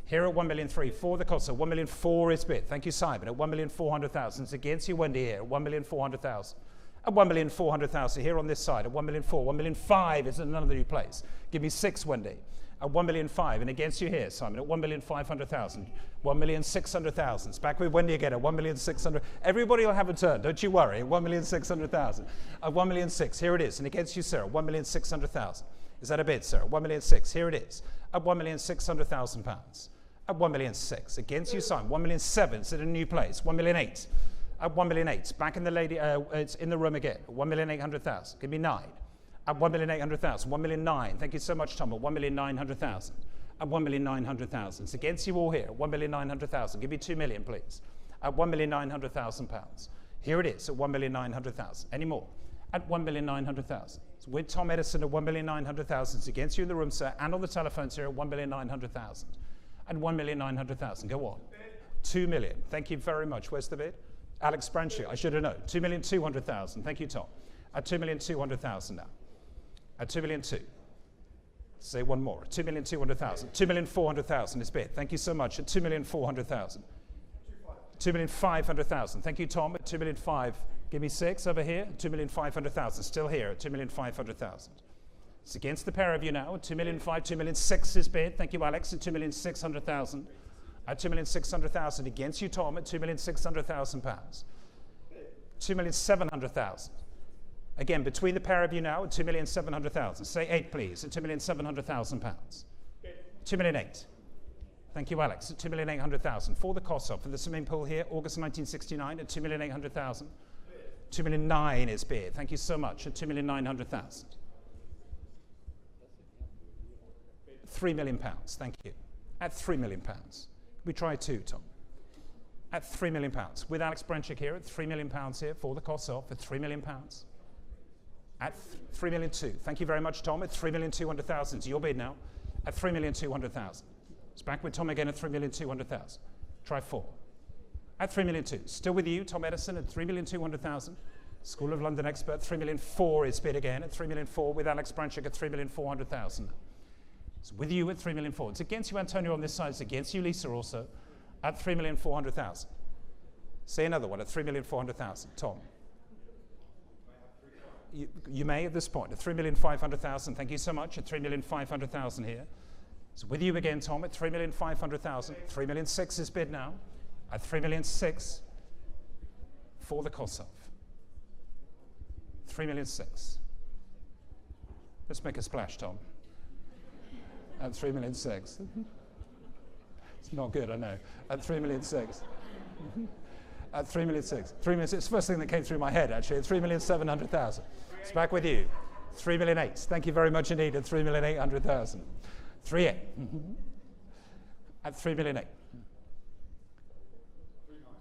Here at 1 million 3 for the Kossoff, 1 million 4 is bid. Thank you, Simon. At 1,400,000, it's against you, Wendy, here. At 1,400,000. At 1,400,000 here on this side. At 1 million 4, 1 million 5 is another new place. Give me 6, Wendy. at 1,500,000. And against you here, Simon, at 1,500,000. 1,600,000. It's back with Wendy again at 1,600,000. Everybody will have a turn, don't you worry, at 1,600,000. At 1,600,000, here it is. And against you, Sarah, 1,600,000. Is that a bid, Sarah? 1,600,000, here it is. At £1,600,000. At 1,600,000. Against you, Simon, 1,700,000. It's at a new place. 1,800,000. At 1,800,000. Back in the lady, it's in the room again. 1,800,000. Give me 9. At 1,800,000. 1,900,000. Thank you so much, Tom. At 1,900,000. At 1,900,000. It's against you all here. 1,900,000. Give me 2 million, please. At £1,900,000. Here it is at 1,900,000. Any more? At 1,900,000. So with Tom Edison at 1,900,000. It's against you in the room, sir, and on the telephones here at 1,900,000. At 1,900,000. Go on. 2 million. Thank you very much. Where's the bid? Alex Branchie. I should have known. 2,200,000. Thank you, Tom. At 2,200,000 now. At 2,200,000. Say one more. 2,200,000. 2,400,000 is bid. Thank you so much. At 2,400,000. 2,500,000. Thank you, Tom. At 2,500,000. Give me 6 over here. 2,500,000. Still here at 2,500,000. It's against the pair of you now. At 2,500,000. 2,600,000 is bid. Thank you, Alex. At 2,600,000. At 2,600,000 against you, Tom. At £2,600,000. 2,700,000. Again, between the pair of you now at 2,700,000. Say 8, please, at £2,700,000. 2,800,000. Thank you, Alex, at 2,800,000. For the Kosovo, for the swimming pool here, August 1969 at 2,800,000. 2,900,000 is bid. Thank you so much at 2,900,000. £3 million. Thank you. At £3 million. We try 2, Tom. At £3 million. With Alex Branchik here at £3 million here for the Kosovo at £3 million. At 3,200,000. Thank you very much, Tom. At 3,200,000. It's your bid now. At 3,200,000. It's back with Tom again at 3,200,000. Try 4. At 3,200,000. Still with you, Tom Edison at 3,200,000. School of London expert. 3,400,000 is bid again at 3,400,000 with Alex Branchik at 3,400,000. It's with you at 3,400,000. It's against you, Antonio, on this side. It's against you, Lisa, also at 3,400,000. Say another one at 3,400,000. Tom. You may at this point at 3,500,000. Thank you so much at 3,500,000 here. So with you again, Tom, at 3,500,000. 3,600,000 is bid now at 3,600,000 for the Kosovo. 3,600,000. Let's make a splash, Tom. At 3,600,000. It's not good, I know. At 3,600,000. At 3,600,000. 3,600,000. It's the first thing that came through my head, actually. At 3,700,000. It's back with you. 3,800,000. Thank you very much indeed. At 3,800,000. 3,800,000. At 3,800,000.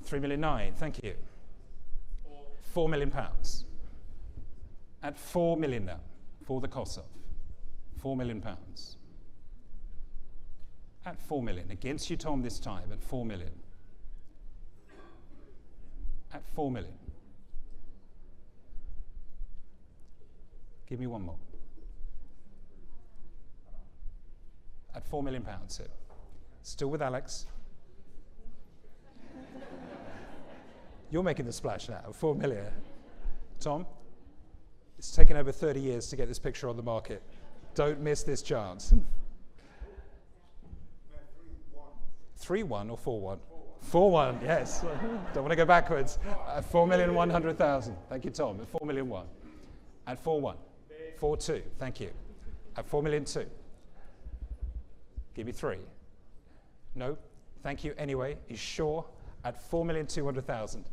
3,900,000. Thank you. £4 million. At 4 million now for the Kosovo. £4 million. At 4 million. Against you, Tom, this time at 4 million. At 4 million. Give me one more. At £4 million here. Still with Alex. You're making the splash now, 4 million. Tom, it's taken over 30 years to get this picture on the market. Don't miss this chance. 3-1 or 4-1? 4-1, yes. Don't want to go backwards. At 4,100,000. Thank you, Tom. At 4,000,001. At 4-1. 4-2. Thank you. At 4,000,002. Give me 3. No. Thank you anyway. You sure? At 4,200,000.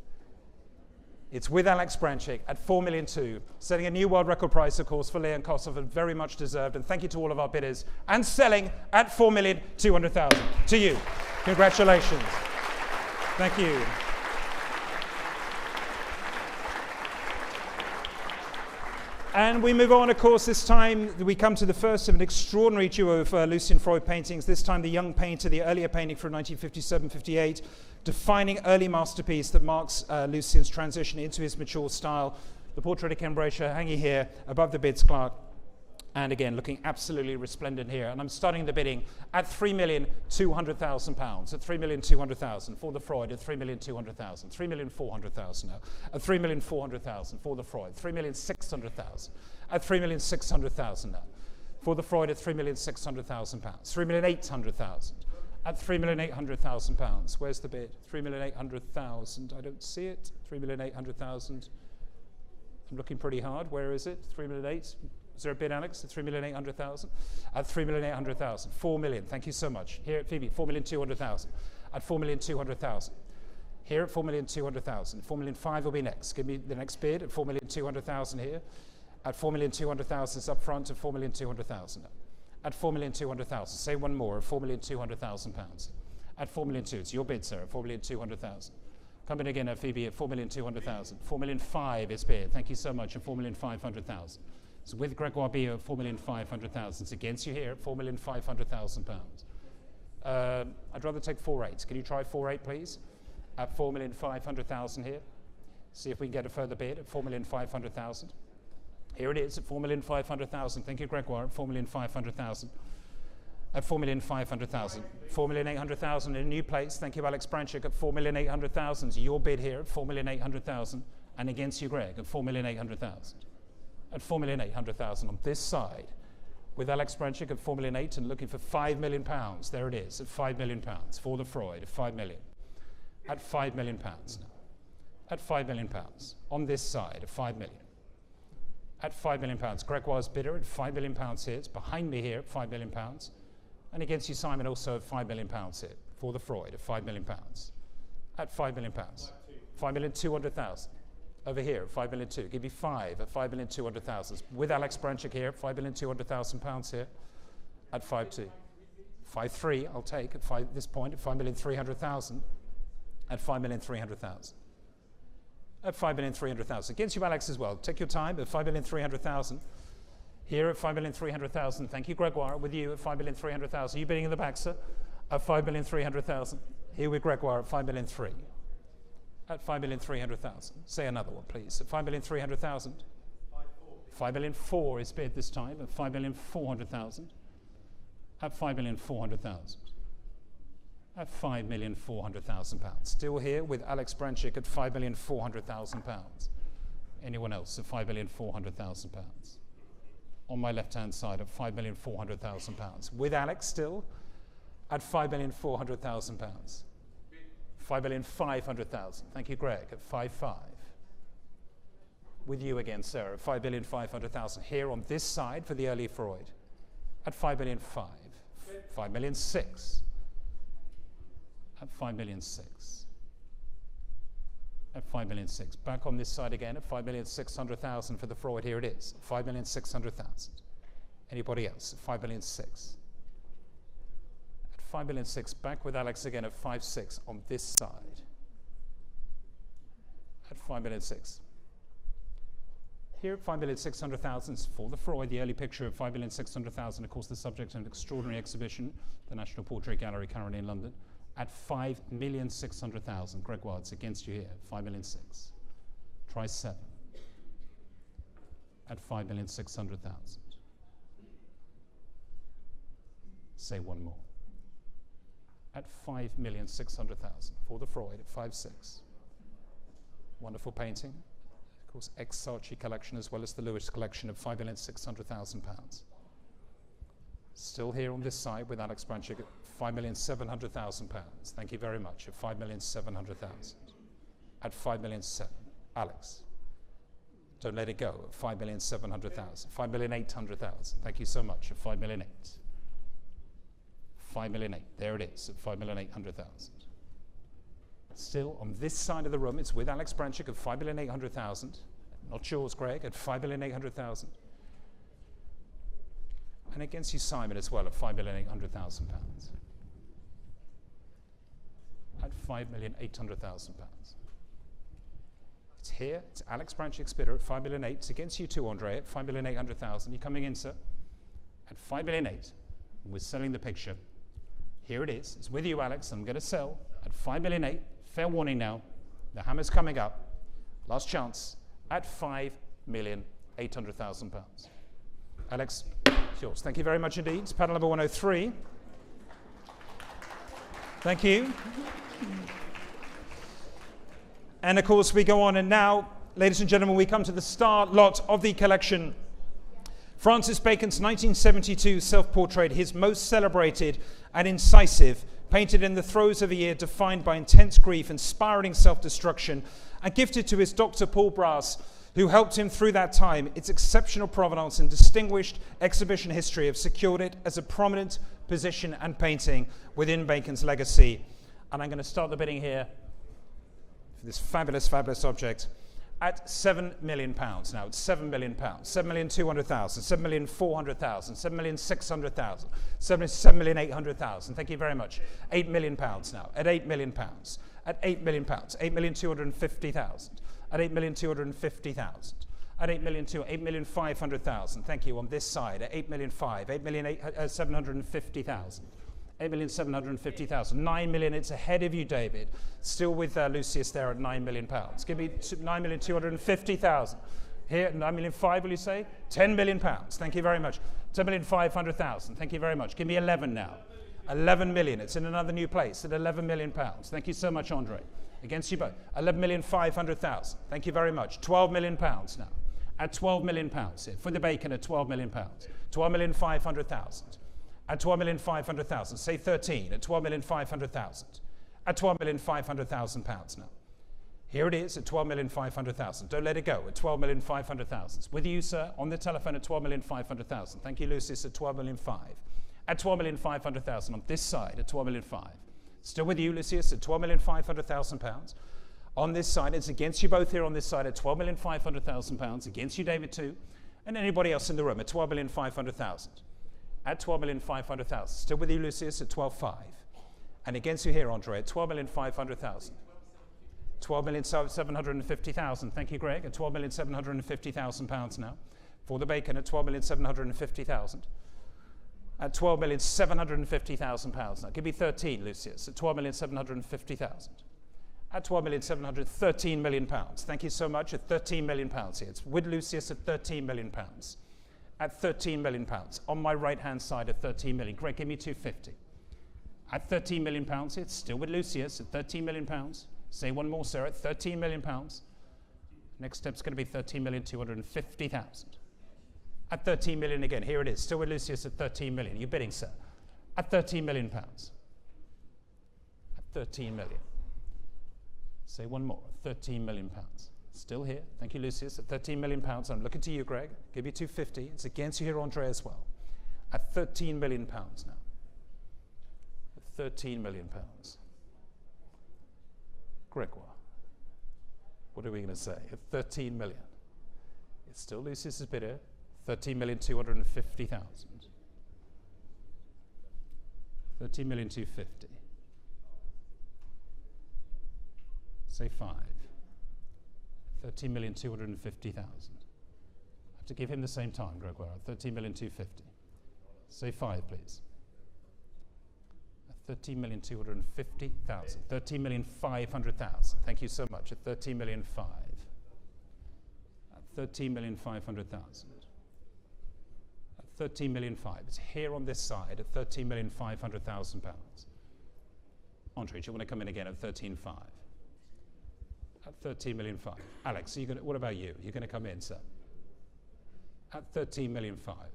It's with Alex Branchik at 4,200,000, setting a new world record price, of course, for Leon Kosovo, and very much deserved. And thank you to all of our bidders. And selling at 4,200,000. To you. Congratulations. Thank you. And we move on, of course. This time we come to the first of an extraordinary duo of Lucian Freud paintings. This time the young painter, the earlier painting from 1957-58, defining early masterpiece that marks Lucian's transition into his mature style. The portrait of Ken Brasher hanging here above the bids clerk. And again, looking absolutely resplendent here. And I'm starting the bidding at £3,200,000. At £3,200,000 for the Freud. At £3,200,000. £3,400,000 now. At £3,400,000 for the Freud. £3,600,000. At £3,600,000 now. For the Freud at £3,600,000. £3,800,000. At £3,800,000. Where's the bid? £3,800,000. I don't see it. £3,800,000. I'm looking pretty hard. Where is it? 3,800,000. Is there a bid, Alex? At 3,800,000. At 3,800,000. 4 million. Thank you so much. Here at Phoebe, 4,200,000. At 4,200,000. Here at 4,200,000. 4,500,000 will be next. Give me the next bid at 4,200,000 here. At 4,200,000 is up front. At 4,200,000. At 4,200,000. Say one more. At £4,200,000. At 4,200,000. It's your bid, sir. At 4,200,000. Come in again at Phoebe at 4,200,000. 4,500,000 is bid. Thank you so much. At 4,500,000. So with Gregoire B at 4,500,000. It's against you here at £4,500,000. I'd rather take 4,800,000. Can you try 4,800,000, please? At 4,500,000 here. See if we can get a further bid at 4,500,000. Here it is at 4,500,000. Thank you, Gregoire. At 4,500,000. At 4,500,000. 4,800,000 in a new place. Thank you, Alex Branchik. At 4,800,000. Your bid here at 4,800,000. And against you, Greg, at 4,800,000. At 4,800,000 on this side. With Alex Branchik at 4,800,000 and looking for £5 million. There it is at £5 million for the Freud at 5 million. At £5 million now. At £5 million. On this side at 5 million. At £5 million. Gregoire's bidder at £5 million here. It's behind me here at £5 million. And against you, Simon, also at £5 million here. For the Freud at £5 million. At £5 million. 5,200,000. Over here at 5,200,000. Give you 5 at 5,200,000. With Alex Branchik here at £5,200,000 here. At 5,200,000. 5,300,000 I'll take at this point at 5,300,000. At 5,300,000. At 5,300,000. Against you, Alex, as well. Take your time at 5,300,000. Here at 5,300,000. Thank you, Gregoire. With you at 5,300,000. You bidding in the back, sir? At 5,300,000. Here with Gregoire at 5,300,000. At 5,300,000. Say another one, please. At 5,300,000. 5,400,000 is bid this time. At 5,400,000. At 5,400,000. At £5,400,000. Still here with Alex Branchik at £5,400,000. Anyone else at £5,400,000? On my left-hand side at £5,400,000. With Alex still at £5,400,000. £5,500,000. Thank you, Greg, at 5,500,000. With you again, Sarah, at 5,500,000. Here on this side for the early Freud at 5,500,000. 5,600,000. At 5,600,000. At 5,600,000. Back on this side again at 5,600,000 for the Freud. Here it is. 5,600,000. Anybody else? 5,600,000. At 5,600,000. Back with Alex again at 5,600,000 on this side. At 5,600,000. Here at 5,600,000 for the Freud, the early picture of 5,600,000, of course, the subject of an extraordinary exhibition, the National Portrait Gallery currently in London. At 5,600,000. Gregoire, it's against you here. 5,600,000. Try 7. At 5,600,000. Say one more. At 5,600,000 for the Freud at 5,600,000. Wonderful painting. Of course, ex-Saatchi collection as well as the Lewis collection of £5,600,000. Still here on this side with Alex Branchik at £5,700,000. Thank you very much. At £5,700,000. At £5,700,000. Alex, don't let it go. At £5,700,000. £5,800,000. Thank you so much. At £5,800,000. £5,800,000. There it is. At £5,800,000. Still on this side of the room, it's with Alex Branchik at £5,800,000. Not yours, Greg. At £5,800,000. And against you, Simon, as well, at £5,800,000. At £5,800,000. It's here. It's Alex Branchik's bidder at £5,800,000. It's against you too, Andre, at £5,800,000. You're coming in, sir, at £5,800,000. We're selling the picture. Here it is. It's with you, Alex. I'm going to sell at £5,800,000. Fair warning now. The hammer's coming up. Last chance at £5,800,000. Alex, it's yours. Thank you very much indeed. It's panel number 103. Thank you. And of course, we go on, and now, ladies and gentlemen, we come to the star lot of the collection. Francis Bacon's 1972 self-portrait, his most celebrated and incisive, painted in the throes of a year defined by intense grief and spiraling self-destruction, and gifted to his Dr. Paul Brass, who helped him through that time. Its exceptional provenance and distinguished exhibition history have secured it as a prominent position and painting within Bacon's legacy. And I'm going to start the bidding here for this fabulous, fabulous object at £7 million. Now it's £7 million, 7,200,000, 7,400,000, 7,600,000, 7,800,000. Thank you very much. £8 million now at £8 million, at £8 million, 8,250,000, at 8,250,000, at 8,500,000. Thank you. On this side at 8,500,000, 8,750,000. 8,750,000. 9 million. It's ahead of you, David. Still with Lucius there at £9 million. Give me 9,250,000. Here, 9,500,000, will you say? £10 million. Thank you very much. 10,500,000. Thank you very much. Give me 11 now. 11 million. It's in another new place at £11 million. Thank you so much, Andre. Against you both. 11,500,000. Thank you very much. £12 million now. At £12 million here. For the Bacon at £12 million. 12,500,000. At 12,500,000, say 13, at 12,500,000, at 12,500,000 pounds now. Here it is at 12,500,000. Don't let it go at 12,500,000. It's with you, sir, on the telephone at 12,500,000. Thank you, Lucius, at 12,500,000. At 12,500,000 on this side at 12,500,000. Still with you, Lucius, at 12,500,000 pounds. On this side, it's against you both here on this side at 12,500,000 pounds. Against you, David, too, and anybody else in the room at 12,500,000. At 12,500,000. Still with you, Lucius, at 12,500,000. And against you here, Andre, at 12,500,000. 12,750,000. Thank you, Greg. At 12,750,000 pounds now. For the Bacon at 12,750,000. At 12,750,000 pounds now. Give me 13, Lucius, at 12,750,000. At 12,700,000, 13 million pounds. Thank you so much. At 13 million pounds here. It's with Lucius at 13 million pounds. At 13 million pounds. On my right-hand side at 13 million. Greg, give me 250. At 13 million pounds, it's still with Lucius at 13 million pounds. Say one more, sir, at 13 million pounds. Next step's going to be 13,250,000. At 13 million again. Here it is. Still with Lucius at 13 million. You're bidding, sir. At 13 million pounds. At 13 million. Say one more. 13 million pounds. Still here. Thank you, Lucius. At 13 million pounds. I'm looking to you, Greg. Give you 250. It's against you here, Andre, as well. At 13 million pounds now. At 13 million pounds. Gregoire. What are we going to say? At 13 million. It's still Lucius's bidder. 13,250,000. 13,250,000. Say 5. 13,250,000. I have to give him the same time, Gregoire. 13,250,000. Say 5, please. 13,250,000. 13,500,000. Thank you so much. At 13,500,000. At 13,500,000. At 13,500,000. It's here on this side at 13,500,000 pounds. Andre, do you want to come in again at 13,500,000? At 13,500,000. Alex, what about you? You're going to come in, sir? At 13,500,000.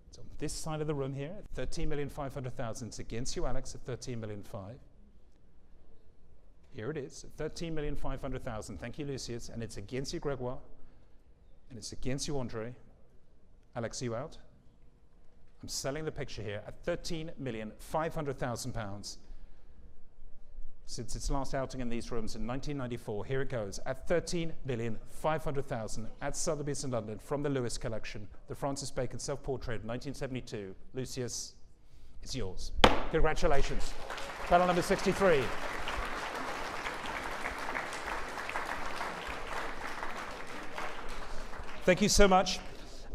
It's on this side of the room here at 13,500,000. It's against you, Alex, at 13,500,000. Here it is at 13,500,000. Thank you, Lucius. And it's against you, Gregoire. And it's against you, Andre. Alex, are you out? I'm selling the picture here at 13,500,000 pounds. Since its last outing in these rooms in 1994, here it goes at 13,500,000 at Sotheby's in London from the Lewis collection, the Francis Bacon self-portrait of 1972. Lucius, it's yours. Congratulations. Panel number 63. Thank you so much.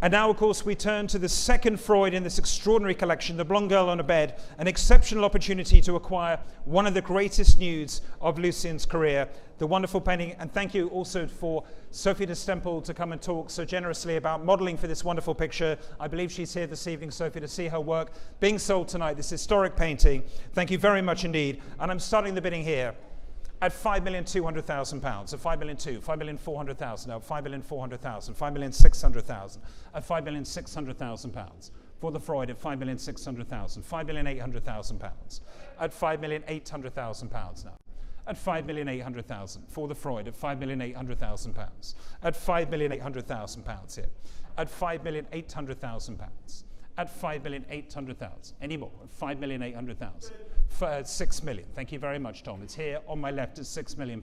And now, of course, we turn to the second Freud in this extraordinary collection, The Blonde Girl on a Bed, an exceptional opportunity to acquire one of the greatest nudes of Lucien's career, the wonderful painting. And thank you also for Sophie de Stempel to come and talk so generously about modeling for this wonderful picture. I believe she's here this evening, Sophie, to see her work being sold tonight, this historic painting. Thank you very much indeed. And I'm starting the bidding here at £5,200,000, at £5,200,000, £5,400,000, at £5,400,000, £5,600,000, at £5,600,000 for the Freud at £5,600,000, £5,800,000, at £5,800,000 now. At £5,800,000 for the Freud at £5,800,000, at £5,800,000 here, at £5,800,000, at £5,800,000. Any more? At £5,800,000. 6 million. Thank you very much, Tom. It's here on my left at £6 million.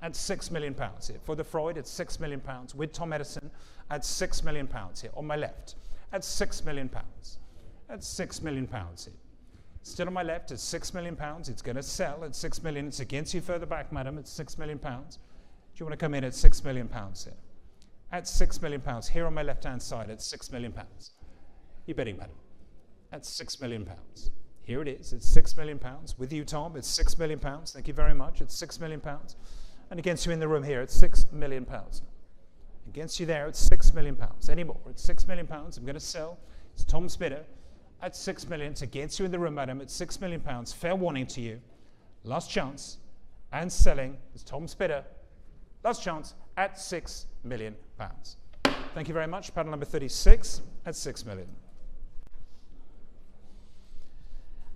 At £6 million here. For the Freud, it's £6 million with Tom Edison at £6 million here on my left. At £6 million. At £6 million here. Still on my left at £6 million. It's going to sell at $6 million. It's against you further back, madam, at £6 million. Do you want to come in at £6 million here? At £6 million here on my left-hand side at £6 million. You're betting, madam. At £6 million. Here it is. It's £6 million. With you, Tom, it's £6 million. Thank you very much. It's £6 million. And against you in the room here, it's £6 million. Against you there, it's £6 million. Any more? It's £6 million. I'm going to sell. It's Tom's bidder at £6 million. It's against you in the room, madam, at £6 million. Fair warning to you. Last chance. And selling is Tom's bidder. Last chance at £6 million. Thank you very much. Paddle number 36 at £6 million.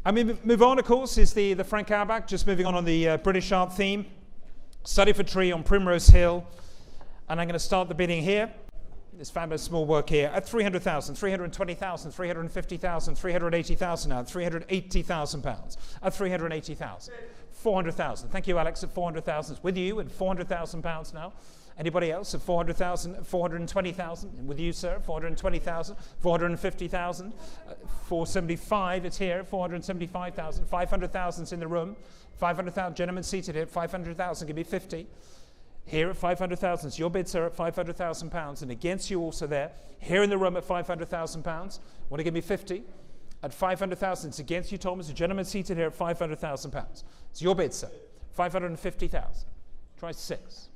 And we move on, of course, is the Frank Arbach, just moving on the British art theme. Study for Tree on Primrose Hill. And I'm going to start the bidding here. This fabulous small work here at 300,000, 320,000, 350,000, 380,000 now, 380,000 pounds at 380,000, 400,000. Thank you, Alex, at 400,000. With you at 400,000 pounds now. Anybody else at 400,000, 420,000? With you, sir, 420,000, 450,000, 475. It's here, 475,000, 500,000's in the room. 500,000 gentlemen seated here. 500,000. Give me 50. Here at 500,000, it's your bid, sir, at 500,000 pounds, and against you also there. Here in the room at 500,000 pounds. Want to give me 50? At 500,000, it's against you, Thomas. A gentleman seated here at 500,000 pounds. It's your bid, sir. 550,000. Try 6.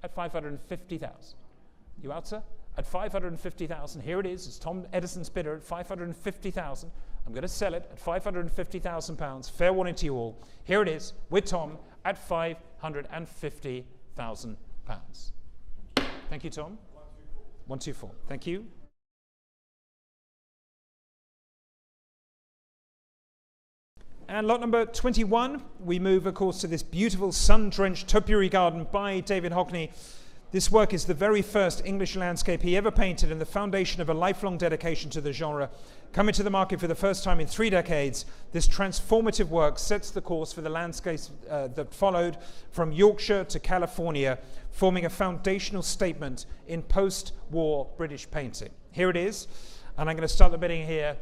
At 550,000. You out, sir? At 550,000. Here it is. It's Tom Edison's bidder at 550,000. I'm going to sell it at 550,000 pounds. Fair warning to you all. Here it is with Tom at 550,000 pounds. Thank you, Tom. 124. Thank you. And lot number 21, we move, of course, to this beautiful sun-drenched topiary garden by David Hockney. This work is the very first English landscape he ever painted and the foundation of a lifelong dedication to the genre. Coming to the market for the first time in 3 decades, this transformative work sets the course for the landscapes that followed from Yorkshire to California, forming a foundational statement in post-war British painting. Here it is, and I'm going to start the bidding here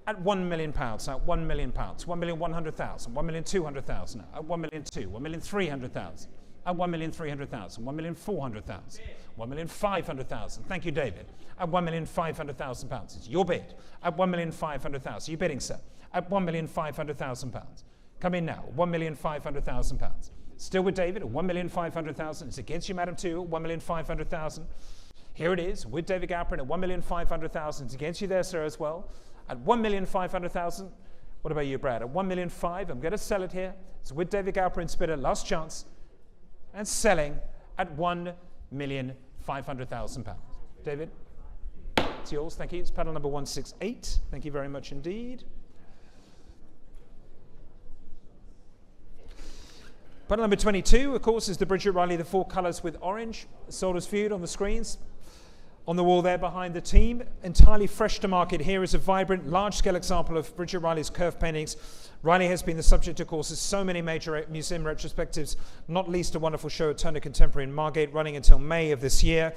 at £1 million, at £1 million, 1,100,000, 1,200,000, at 1,200,000, 1,300,000, at 1,300,000, 1,400,000, 1,500,000. Thank you, David. At £1,500,000. It's your bid. At £1,500,000. You bidding, sir? At £1,500,000. Come in now. £1,500,000. Still with David at £1,500,000. It's against you, madam, too. £1,500,000. Here it is with David Galperin at £1,500,000. It's against you there, sir, as well. At £1,500,000. What about you, Brad? At £1,500,000. I'm going to sell it here. It's with David Galperin's bidder. Last chance. And selling at £1,500,000. David, it's yours. Thank you. It's paddle number 168. Thank you very much indeed. Paddle number 22, of course, is the Bridget Riley, the 4 colours with orange. Sold as viewed on the screens. On the wall there behind the team, entirely fresh to market. Here is a vibrant, large-scale example of Bridget Riley's curved paintings. Riley has been the subject, of course, of so many major museum retrospectives, not least a wonderful show at Turner Contemporary in Margate, running until May of this year.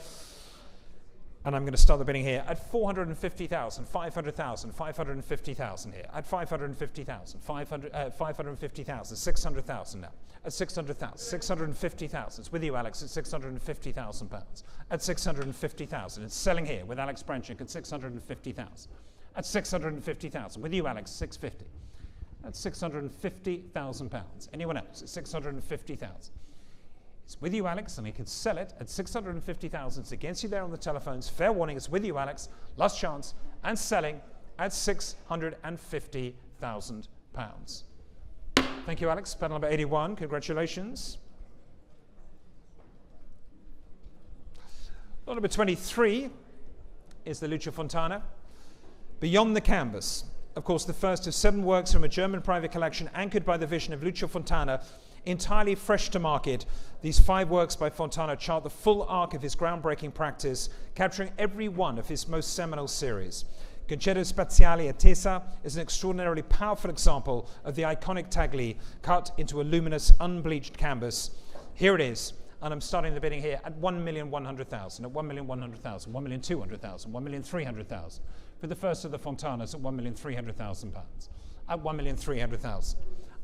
And I'm going to start the bidding here at 450,000, 500,000, 550,000 here. At 550,000, 550,000, 600,000 now. At 600,000, 650,000. It's with you, Alex, at 650,000 pounds. At 650,000. It's selling here with Alex Branchik at 650,000. At 650,000. With you, Alex, 650. At 650,000 pounds. Anyone else? At 650,000. It's with you, Alex, and he can sell it at 650,000. It's against you there on the telephones. Fair warning, it's with you, Alex. Last chance. And selling at 650,000 pounds. Thank you, Alex. Panel number 81. Congratulations. Lot number 23 is the Lucio Fontana. Beyond the Canvas. Of course, the first of 7 works from a German private collection anchored by the vision of Lucio Fontana, entirely fresh to market. These 5 works by Fontana chart the full arc of his groundbreaking practice, capturing every one of his most seminal series. Concerto Spaziale Attesa is an extraordinarily powerful example of the iconic tagli cut into a luminous, unbleached canvas. Here it is, and I'm starting the bidding here at 1,100,000, at 1,100,000, 1,200,000, 1,300,000. For the first of the Fontanas at £1,300,000, at 1,300,000,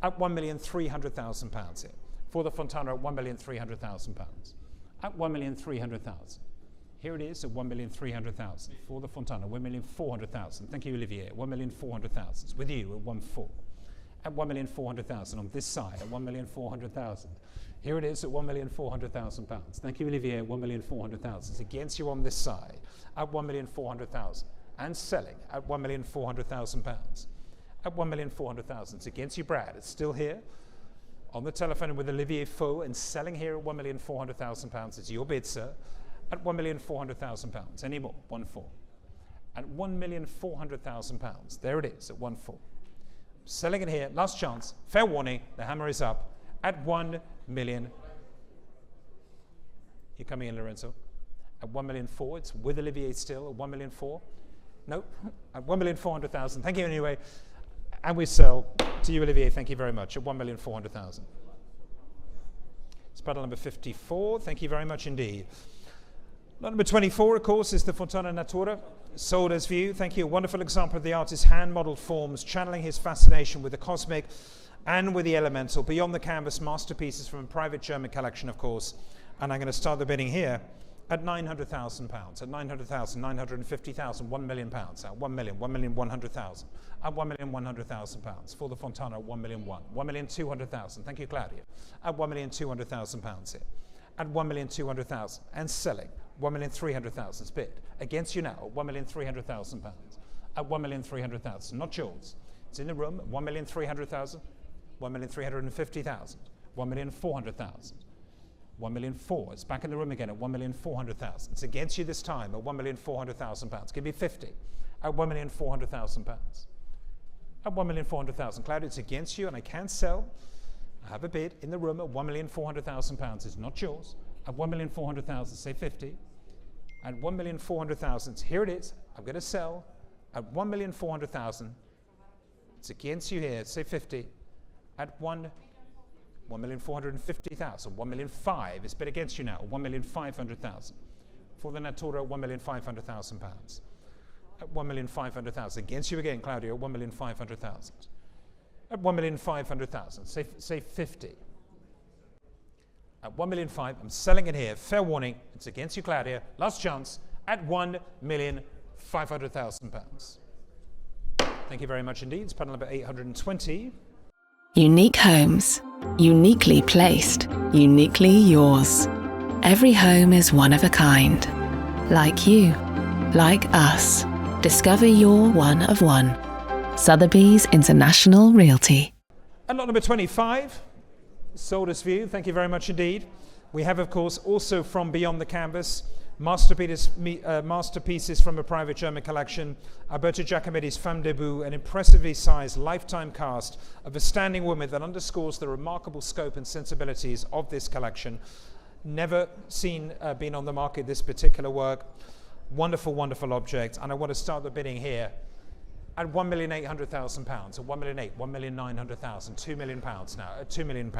at £1,300,000 here. For the Fontana at £1,300,000, at 1,300,000. Here it is at 1,300,000. For the Fontana, 1,400,000. Thank you, Olivier. 1,400,000. With you at 1,400,000. At 1,400,000 on this side at 1,400,000. Here it is at £1,400,000. Thank you, Olivier. 1,400,000. It's against you on this side at 1,400,000. And selling at £1,400,000. At 1,400,000. It's against you, Brad. It's still here on the telephone with Olivier Faux and selling here at £1,400,000. It's your bid, sir. At £1,400,000. Any more? 1,400,000. At £1,400,000. There it is at 1,400,000. Selling it here. Last chance. Fair warning. The hammer is up at 1 million. You're coming in, Lorenzo. At 1,400,000. It's with Olivier still at 1,400,000. No, at 1,400,000. Thank you anyway. And we sell to you, Olivier. Thank you very much. At 1,400,000. It's battle number 54. Thank you very much indeed. Lot number 24, of course, is the Fontana Natura. Sold as view. Thank you. A wonderful example of the artist's hand-modeled forms, channeling his fascination with the cosmic and with the elemental. Beyond the Canvas, masterpieces from a private German collection, of course. And I'm going to start the bidding here at £900,000, at 900,000, 950,000, £1 million, at 1 million, 1,100,000, at £1,100,000 for the Fontana at 1,100,000, 1,200,000. Thank you, Claudia. At £1,200,000 here, at 1,200,000 and selling 1,300,000 bid against you now at £1,300,000, at 1,300,000. Not yours. It's in the room. 1,300,000, 1,350,000, 1,400,000. 1,400,000. It's back in the room again at 1,400,000. It's against you this time at £1,400,000. Give me 50 at £1,400,000. At 1,400,000. Claudia, it's against you and I can't sell. I have a bid in the room at £1,400,000. It's not yours. At 1,400,000, say 50. At 1,400,000, here it is. I'm going to sell at 1,400,000. It's against you here. Say 50. At 1,450,000, 1,500,000 is bid against you now, 1,500,000. For the Natura, £1,500,000. At 1,500,000, against you again, Claudia, 1,500,000. At 1,500,000, say 50. At 1,500,000, I'm selling it here, fair warning, it's against you, Claudia, last chance, at £1,500,000. Thank you very much indeed. It's panel number 820. Unique homes, uniquely placed, uniquely yours. Every home is one of a kind. Like you, like us. Discover your one of one. Sotheby's International Realty. And lot number 25, sold as view. Thank you very much indeed. We have, of course, also from Beyond the Canvas, masterpieces from a private German collection. Alberto Giacometti's Femme Debout, an impressively sized lifetime cast of a standing woman that underscores the remarkable scope and sensibilities of this collection. Never seen been on the market, this particular work. Wonderful, wonderful object. And I want to start the bidding here at £1,800,000, at 1,800,000, 1,900,000, £2 million now, at £2 million.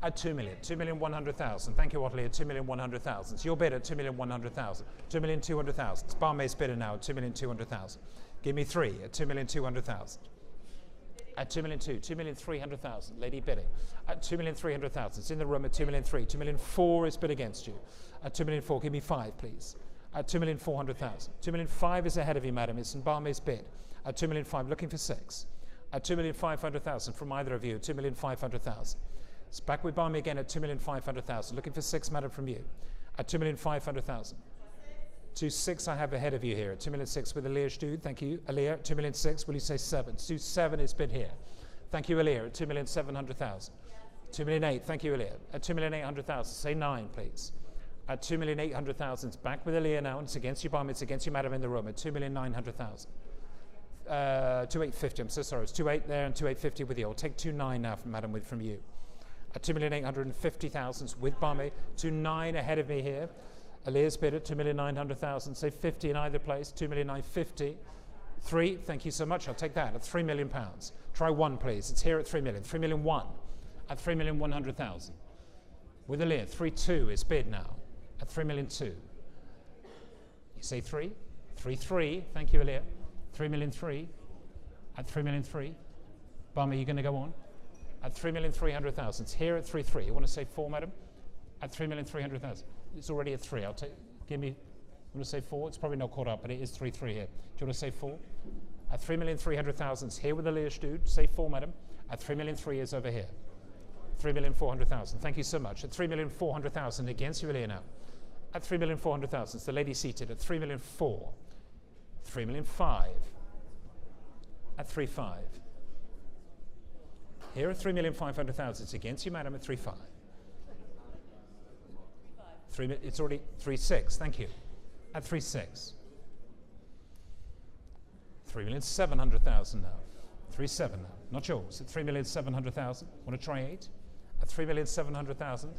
At 2 million, 2,100,000. Thank you, Otley, at 2,100,000. It's your bid at 2,100,000. 2,200,000. It's Barmaid's bidder now at 2,200,000. Give me 3 at 2,200,000. At 2,200,000, 2,300,000. Lady bidding at 2,300,000. It's in the room at 2,300,000. 2,400,000 is bid against you. At 2,400,000, give me 5, please. At 2,400,000. 2,500,000 is ahead of you, madam. It's in Barmaid's bid. At 2,500,000, looking for 6. At 2,500,000 from either of you. 2,500,000. It's back with Barmy again at 2,500,000. Looking for 6, madam, from you. At 2,500,000. 2,600,000 I have ahead of you here. 2,600,000 with Aliyah dude. Thank you. Aliyah, 2,600,000. Will you say 7? 2,700,000 is bid here. Thank you, Elia, at 2,700,000. 2,000,008, thank you, Elia. At 2,800,000, say 9, please. At 2,800,000, it's back with Elia now, and it's against you, Bum, it's against you, madam, in the room, at 2,900,000. 2,850, I'm so sorry, it's 2,8 there and 2,850 with you. I'll take 2,9 now from madam from you. At 2,850,000 with Bummy, 2,9 ahead of me here. Elia's bid at 2,900,000, say 50 in either place, 2,950,000. 3, thank you so much, I'll take that at £3 million. Try 1, please, it's here at 3 million. 3,000,001 at 3,100,000. With Elia, 3,2 is bid now at 3,000,002. You say 3? 3,3, thank you, Elia. 3,000,003 at 3,000,003. Bummy, you're going to go on? At 3,300,000. It's here at 3,3. You want to say 4, madam? At 3,300,000. It's already at 3. I'll take. Give me. You want to say 4? It's probably not caught up, but it is 3,3 here. Do you want to say 4? At 3,300,000. It's here with the Leash dude. Say 4, madam. At 3,003 is over here. 3,400,000. Thank you so much. At 3,400,000 against you, Elia now. At 3,400,000. It's the lady seated at 3,004,000. 3,005,000. At 3,500,000. Here at 3,500,000. It's against you, madam, at 3,500,000. It's already 3,600,000. Thank you. At 3,600,000. 3,700,000 now. 3,700,000 now. Not yours. At 3,700,000. Want to try 8? At 3,700,000.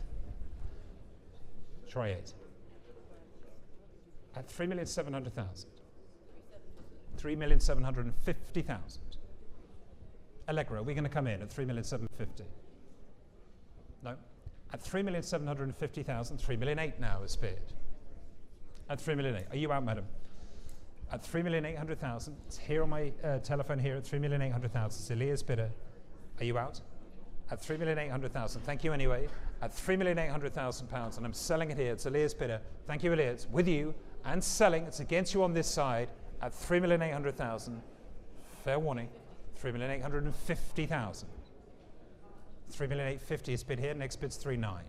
Try 8. At 3,700,000. 3,750,000. Allegra, we're going to come in at 3,750,000. No. At 3,750,000, 3,008,000 now is bid. At 3,008,000. Are you out, madam? At 3,800,000. It's here on my telephone here at 3,800,000. Celia's bidder. Are you out? At 3,800,000. Thank you anyway. At 3,800,000 pounds, and I'm selling it here. It's Elia's bidder. Thank you, Elia. It's with you and selling. It's against you on this side at 3,800,000. Fair warning. 3,850,000. 3,850,000 is bid here. Next bid's 3,900,000.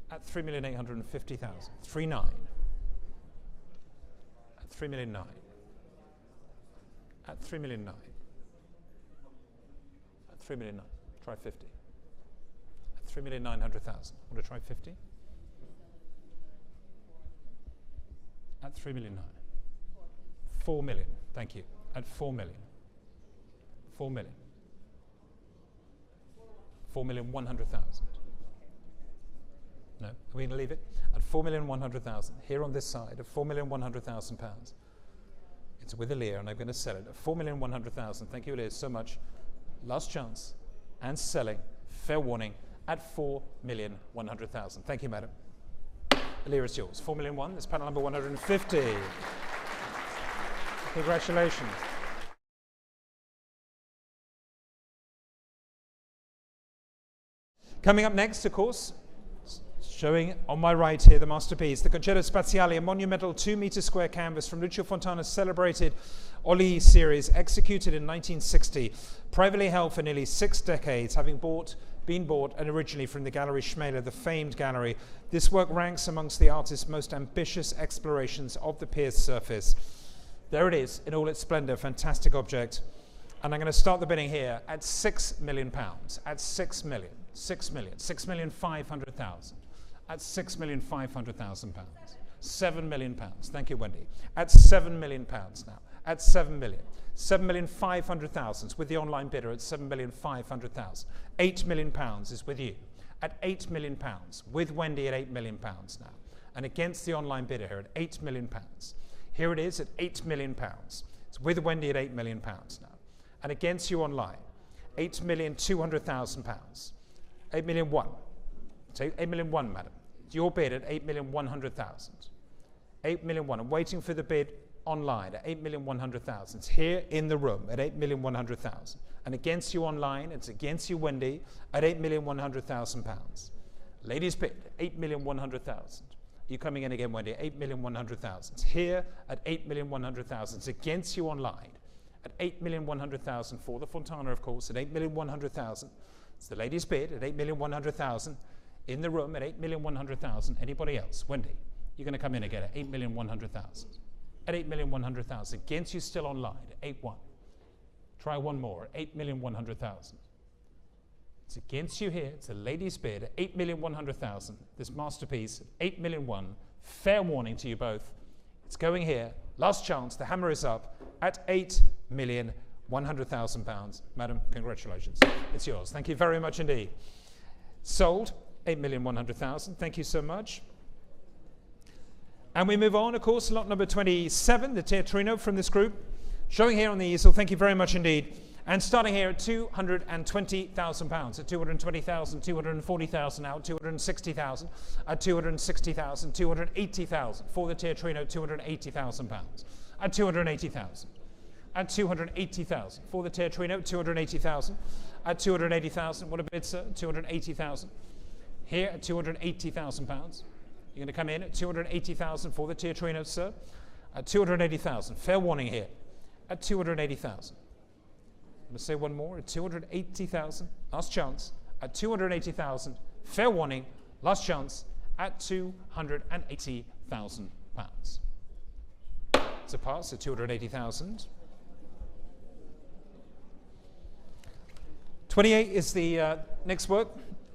At 3,850,000. 3,900,000. At 3,900,000. At 3,900,000. At 3,900,000. Try 50. At 3,900,000. Want to try 50? At 3,900,000. 4 million. Thank you. At 4 million. 4 million. 4,100,000. No, are we going to leave it? At 4,100,000. Here on this side, at 4,100,000 pounds. It's with Elia, and I'm going to sell it at 4,100,000. Thank you, Elia, so much. Last chance, and selling. Fair warning at 4,100,000. Thank you, madam. Elia, it's yours. 4,001,000. It's panel number 150. Congratulations. Coming up next, of course, showing on my right here the masterpiece, the Concerto Spaziale, a monumental 2-meter square canvas from Lucio Fontana's celebrated Oli series, executed in 1960, privately held for nearly 6 decades, having been bought and originally from the Gallery Schmäler, the famed gallery. This work ranks amongst the artist's most ambitious explorations of the pierced surface. There it is in all its splendor, fantastic object. And I'm going to start the bidding here at £6 million. At 6 million. 6,500,000. At £6,500,000. £7 million. Thank you, Wendy. At £7 million now. At 7 million. 7,500,000 with the online bidder at 7,500,000. £8 million is with you. At £8 million with Wendy at £8 million now. And against the online bidder here at £8 million. Here it is at £8 million. It's with Wendy at £8 million now. And against you online, £8,200,000. £8,001,000. So £8,001,000, madam. Your bid at £8,100,000. £8,001,000. I'm waiting for the bid online at £8,100,000. It's here in the room at £8,100,000. And against you online, it's against you, Wendy, at £8,100,000. Ladies bid, £8,100,000. You coming in again, Wendy? £8,100,000. It's here at £8,100,000. It's against you online at £8,100,000 for the Fontana, of course, at £8,100,000. It's the ladies bid at £8,100,000. In the room at £8,100,000. Anybody else? Wendy, you're going to come in again at £8,100,000. at 8,100,000. Against you still online, 8-1. Try one more, 8,100,000. It's against you here. It's a lady's bid at 8,100,000. This masterpiece, 8,000,001. Fair warning to you both. It's going here. Last chance. The hammer is up at £8,100,000. Madam, congratulations. It's yours. Thank you very much indeed. Sold, 8,100,000. Thank you so much. And we move on, of course, lot number 27, the Teatrino from this group. Showing here on the easel. Thank you very much indeed. And starting here at £220,000, at 220,000, 240,000 out, 260,000, at 260,000, 280,000 for the Teatrino, £280,000, at 280,000, at 280,000 for the Teatrino, 280,000, at 280,000. What a bid, sir? 280,000. Here at £280,000. You're going to come in at 280,000 for the Teatrino, sir, at 280,000. Fair warning here at 280,000. I'm going to say one more at 280,000. Last chance at 280,000. Fair warning. Last chance at £280,000. It's a pass at 280,000. 28 is the next work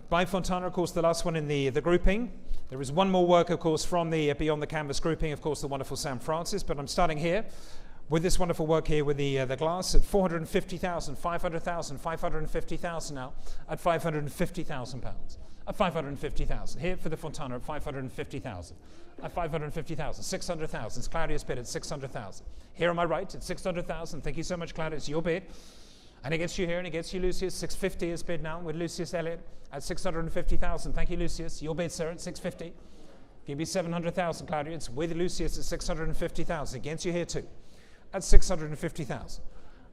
by Fontana, of course, the last one in the grouping. There is one more work, of course, from the Beyond the Canvas grouping, of course, the wonderful Sam Francis, but I'm starting here with this wonderful work here with the glass at 450,000, 500,000, 550,000 now at £550,000. At 550,000. Here for the Fontana at 550,000. At 550,000, 600,000. It's Claudia's bid at 600,000. Here on my right at 600,000. Thank you so much, Claudia. It's your bid. And it gets you here and it gets you Lucius. 650 is bid now with Lucius Elliott at 650,000. Thank you, Lucius. Your bid, sir, at 650. Give me 700,000, Claudia. It's with Lucius at 650,000. Against you here too. At 650,000.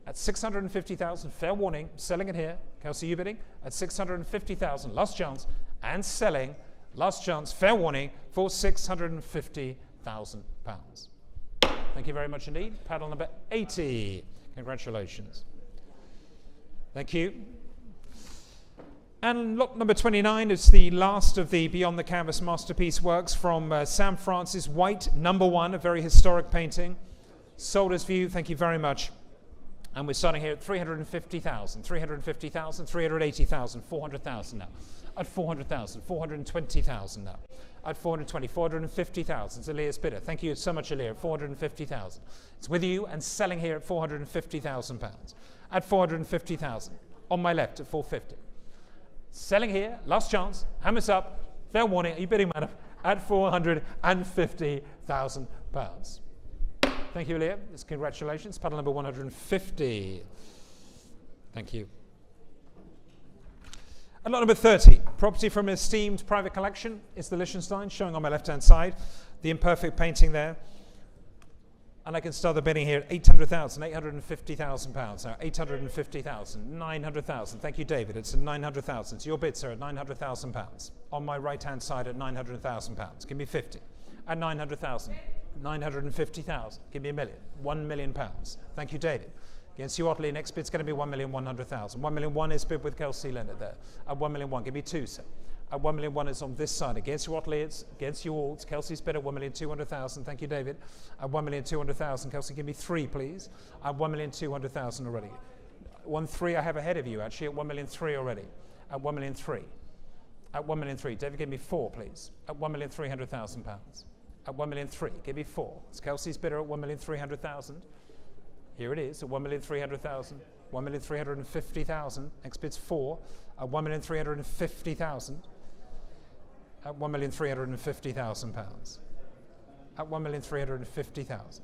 At 650,000, fair warning, selling it here. Kelsey, you bidding? At 650,000, last chance, and selling, last chance, fair warning, for £650,000. Thank you very much indeed. Paddle number 80. Congratulations. Thank you. And lot number 29 is the last of the Beyond the Canvas masterpiece works from Sam Francis, White, number 1, a very historic painting. Sold as view, thank you very much. And we're starting here at 350,000, 350,000, 380,000, 400,000 now. At 400,000, 420,000 now. At 420, 450,000. It's Elias bidder. Thank you so much, Elias. 450,000. It's with you and selling here at £450,000. At 450,000. On my left at 450. Selling here, last chance, hammers up, fair warning. Are you bidding, madam? At £450,000. Thank you, Leah. Congratulations. Paddle number 150. Thank you. And lot number 30. Property from an esteemed private collection is the Liechtenstein, showing on my left-hand side. The imperfect painting there. And I can start the bidding here at 800,000, £850,000. Now, 850,000, 900,000. Thank you, David. It's at 900,000. It's your bid, sir, at £900,000. On my right-hand side at £900,000. Give me 50. At 900,000. 950,000. Give me a million. £1 million. Thank you, David. Against you, Otley. Next bid's going to be 1,100,000. 1,000,001 is bid with Kelsey Leonard there. At 1,000,001. Give me 2, sir. At 1,000,001 is on this side. Against you, Otley. It's against you all. It's Kelsey's bid at 1,200,000. Thank you, David. At 1,200,000. Kelsey, give me 3, please. At 1,200,000 already. 1,300,000 I have ahead of you, actually, at 1,300,000 already. At 1,300,000. At 1,300,000. David, give me 4, please. At £1,300,000. At 1,300,000. Give me 4. It's Kelsey's bidder at 1,300,000. Here it is at 1,300,000. 1,350,000. Next bid's 4. At 1,350,000. At £1,350,000. At 1,350,000.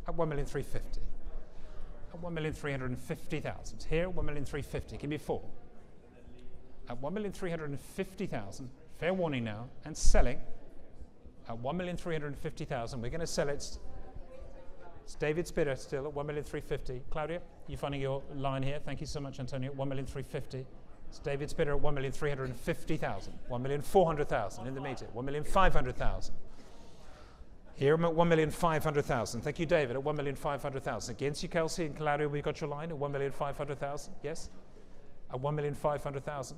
At 1,350,000. At 1,350,000. Here, 1,350,000. Give me 4. At 1,350,000. Fair warning now. And selling. At 1,350,000. We're going to sell it. It's David's bidder still at 1,350,000. Claudia, you finding your line here? Thank you so much, Antonio. 1,350,000. It's David's bidder at 1,350,000. 1,400,000 in the meter. 1,500,000. Here I'm at 1,500,000. Thank you, David, at 1,500,000. Against you, Kelsey and Claudia, we got your line at 1,500,000. Yes? At 1,500,000.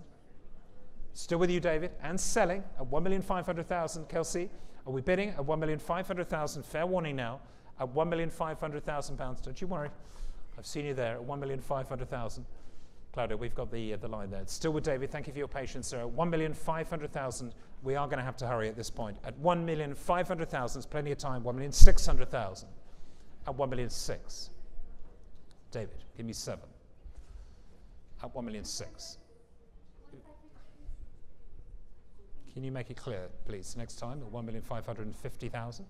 Still with you, David, and selling at 1,500,000, Kelsey. Are we bidding at 1,500,000? Fair warning now. At 1,500,000 pounds. Don't you worry. I've seen you there at 1,500,000. Claudia, we've got the line there. It's still with David. Thank you for your patience, sir. At 1,500,000, we are going to have to hurry at this point. At 1,500,000, it's plenty of time. 1,600,000. At 1,600,000. David, give me 7. At 1,600,000. Can you make it clear, please, next time? At 1,550,000.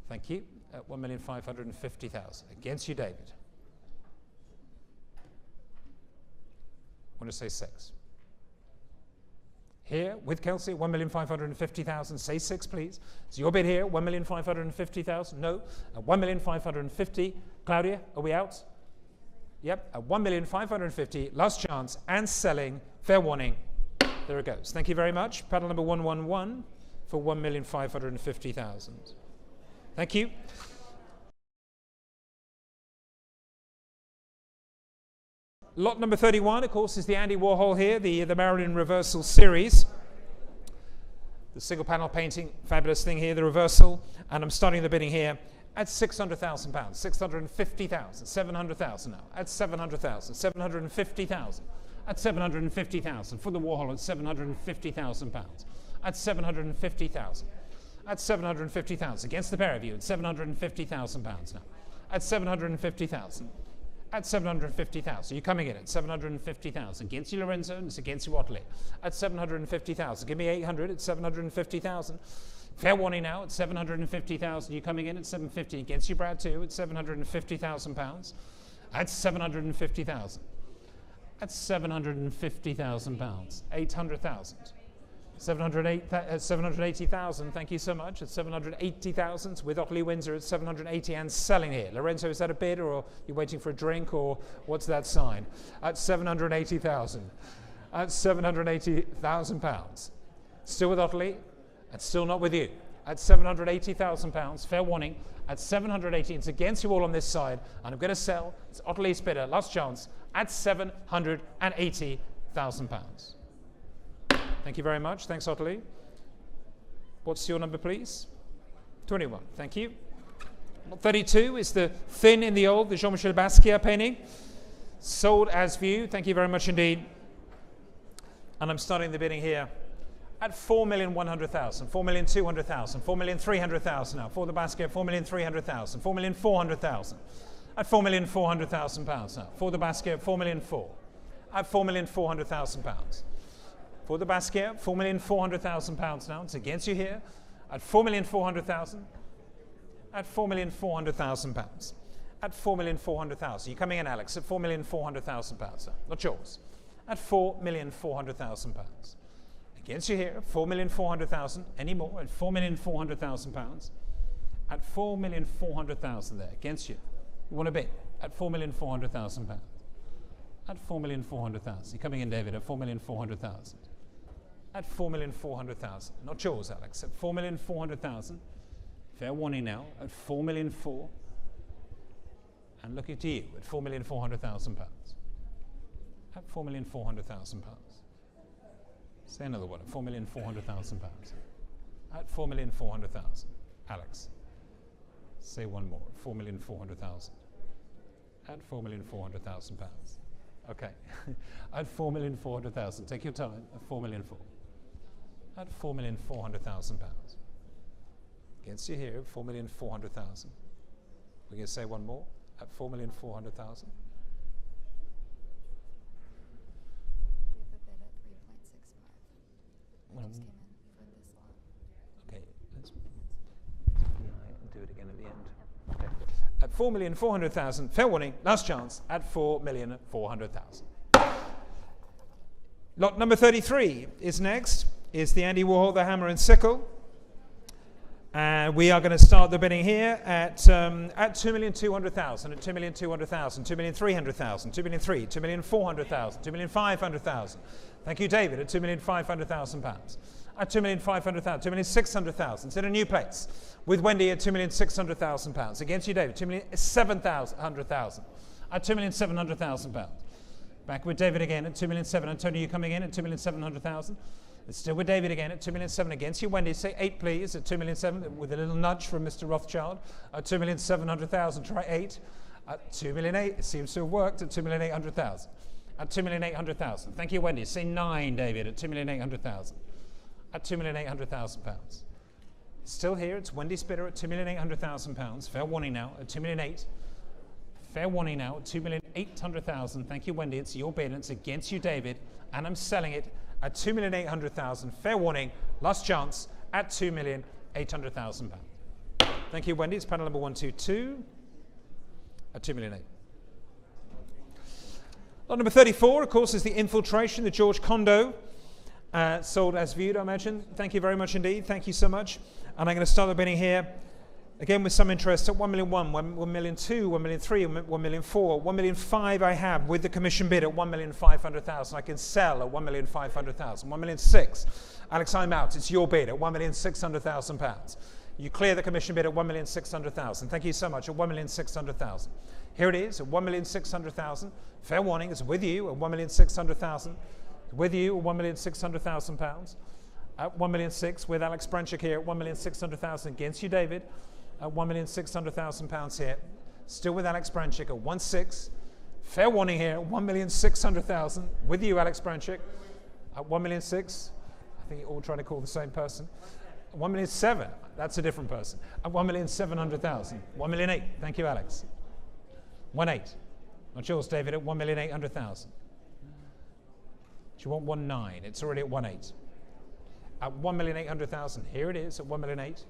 Thank you. At 1,550,000. Against you, David. I want to say 6. Here, with Kelsey, 1,550,000. Say 6, please. So your bid here, 1,550,000. No. At 1,550,000. Claudia, are we out? Yep. At 1,550,000. Last chance. And selling. Fair warning. There it goes. Thank you very much. Paddle number 111 for 1,550,000. Thank you. Lot number 31, of course, is the Andy Warhol here, the Marilyn Reversal series. The single panel painting, fabulous thing here, the reversal. And I'm starting the bidding here at £600,000, 650,000, 700,000 now. At 700,000, 750,000. At 750,000 for the Warhol at £750,000. At 750,000. At 750,000 against the pair of you at £750,000 now. At 750,000. At 750,000. You're coming in at 750,000. Against you, Lorenzo, and it's against you, Watley. At 750,000. Give me 800 at 750,000. Fair warning now at 750,000. You're coming in at 750. Against you, Brad, too, at £750,000. At 750,000. At £750,000. 800,000. 780,000, thank you so much. At 780,000 with Otley Windsor at 780 and selling here. Lorenzo, is that a bid or you're waiting for a drink or what's that sign? At 780,000. At £780,000. Still with Otley and still not with you. At £780,000, fair warning. At 780, it's against you all on this side, and I'm going to sell. It's Otley's bidder, last chance, at £780,000. Thank you very much. Thanks, Otley. What's your number, please? 21. Thank you. 32 is the Thin in the Old, the Jean-Michel Basquiat painting. Sold as view. Thank you very much indeed. And I'm starting the bidding here at 4,100,000, 4,200,000, 4,300,000 now. For the Basquiat, 4,300,000, 4,400,000. At £4,400,000 now. For the Basquiat, 4,400,000. At £4,400,000. For the Basquiat, £4,400,000 now. It's against you here. At 4,400,000. At £4,400,000. At 4,400,000. You're coming in, Alex, at £4,400,000. Not yours. At £4,400,000. Against you here, 4,400,000. Any more? At £4,400,000. At £4,400,000 there. Against you. You want to bid? At £4,400,000. At 4,400,000. You're coming in, David, at 4,400,000. At 4,400,000. Not yours, Alex. At 4,400,000. Fair warning now. At 4,400,000. And looking to you at £4,400,000. At £4,400,000. Say another one. At £4,400,000. At £4,400,000. Alex. Say one more. At £4,400,000. At £4,400,000. Okay. At 4,400,000. Take your time. At 4,400,000. At £4,400,000. Against you here, 4,400,000. We're going to say one more. At 4,400,000. We have a bid at 3.65. We just came in for this lot. Okay, let's do it again at the end. Okay. At 4,400,000, fair warning, last chance, at 4,400,000. Lot number 33 is next, is the Andy Warhol, the Hammer and Sickle. And we are going to start the bidding here at 2,200,000, at 2,200,000, 2,300,000, 2,300,000, 2,400,000, 2,500,000. Thank you, David, at £2,500,000. At 2,500,000, 2,600,000. It's in a new place. With Wendy at £2,600,000. Against you, David, 2,700,000. At £2,700,000. Back with David again at 2,700,000. Antonio, you coming in at 2,700,000. It's still with David again at 2,000,007 against you, Wendy. Say 8, please, at 2,000,007 with a little nudge from Mr. Rothschild. At 2,700,000, try 8. At 2,000,008, it seems to have worked at 2,800,000. At 2,800,000. Thank you, Wendy. Say 9, David, at 2,800,000. At £2,800,000. Still here, it's Wendy's bidder at £2,800,000. Fair warning now at 2,000,008. Fair warning now at 2,800,000. Thank you, Wendy. It's your bid and it's against you, David. And I'm selling it at 2,800,000. Fair warning, last chance at £2,800,000. Thank you, Wendy. It's panel number 122 at 2,000,008. Lot number 34, of course, is the Infiltration, the George Condo. Sold as viewed, I imagine. Thank you very much indeed. Thank you so much. And I'm going to start the bidding here, again with some interest, at 1,000,001, 1,000,002, 1,000,003, 1,000,004, 1,000,005 I have with the commission bid at 1,500,000. I can sell at 1,500,000. 1,006,000. Alex, I'm out. It's your bid at £1,600,000. You clear the commission bid at 1,600,000. Thank you so much, at 1,600,000. Here it is, at 1,600,000. Fair warning, it's with you at 1,600,000. With you, £1,600,000 at 1,006,000 with Alex Branchik here at 1,600,000 against you, David, at £1,600,000 here. Still with Alex Branchik at 1,600,000. Fair warning here at 1,600,000 with you, Alex Branchik, at 1,600,000. I think you're all trying to call the same person. 1,700,000. That's a different person. At 1,700,000. 1,800,000. Thank you, Alex. 1,800,000. Not yours, David, at 1,800,000. Do you want 1,900,000? It's already at 1,800,000. At 1,800,000, here it is at 1,800,000.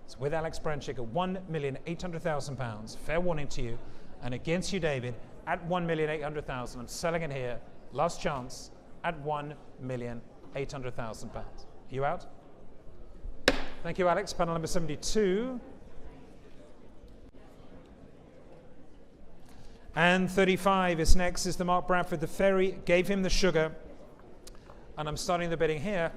It's with Alex Branchik at £1,800,000. Fair warning to you. And against you, David, at 1,800,000. I'm selling it here. Last chance at £1,800,000. Are you out? Thank you, Alex. Panel number 72. And 35 is next, is the Mark Bradford. The Ferry gave him the sugar. And I'm starting the bidding here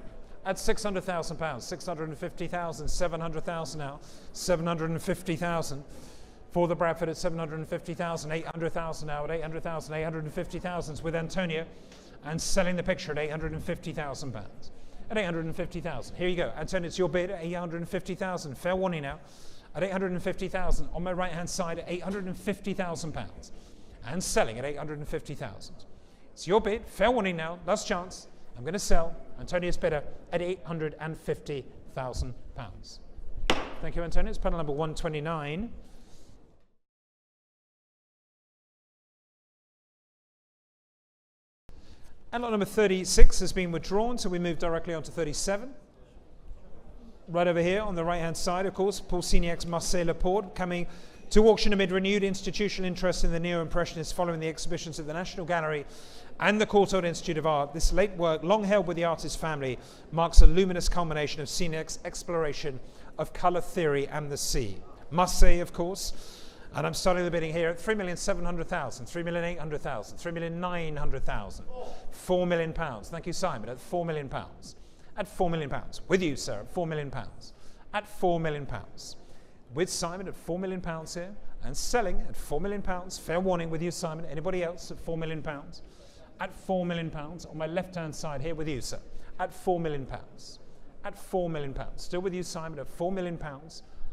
at £600,000, 650,000, 700,000 now, 750,000 for the Bradford at 750,000, 800,000 now at 800,000, 850,000 with Antonia, and selling the picture at £850,000. At 850,000, here you go. Antonia, it's your bid at 850,000. Fair warning now at 850,000. On my right hand side at £850,000, and selling at 850,000. It's your bid. Fair warning now. Last chance. I'm going to sell Antonia's bidder at £850,000. Thank you, Antonia. It's panel number 129. And lot number 36 has been withdrawn, so we move directly on to 37. Right over here on the right-hand side, of course, Paul Signac's Marseille Laporte coming to auction amid renewed institutional interest in the neo-impressionists following the exhibitions at the National Gallery and the Courtauld Institute of Art. This late work, long held with the artist family, marks a luminous culmination of Signac's exploration of colour theory and the sea. Marseille, of course. And I'm starting the bidding here at 3,700,000, 3,800,000, 3,900,000, £4 million. Thank you, Simon, at £4 million. At £4 million. With you, sir, at £4 million. At £4 million. With Simon at £4 million here, and selling at £4 million. Fair warning with you, Simon. Anybody else at £4 million? At £4 million. On my left-hand side here with you, sir. At £4 million. At £4 million. Still with you, Simon, at £4 million.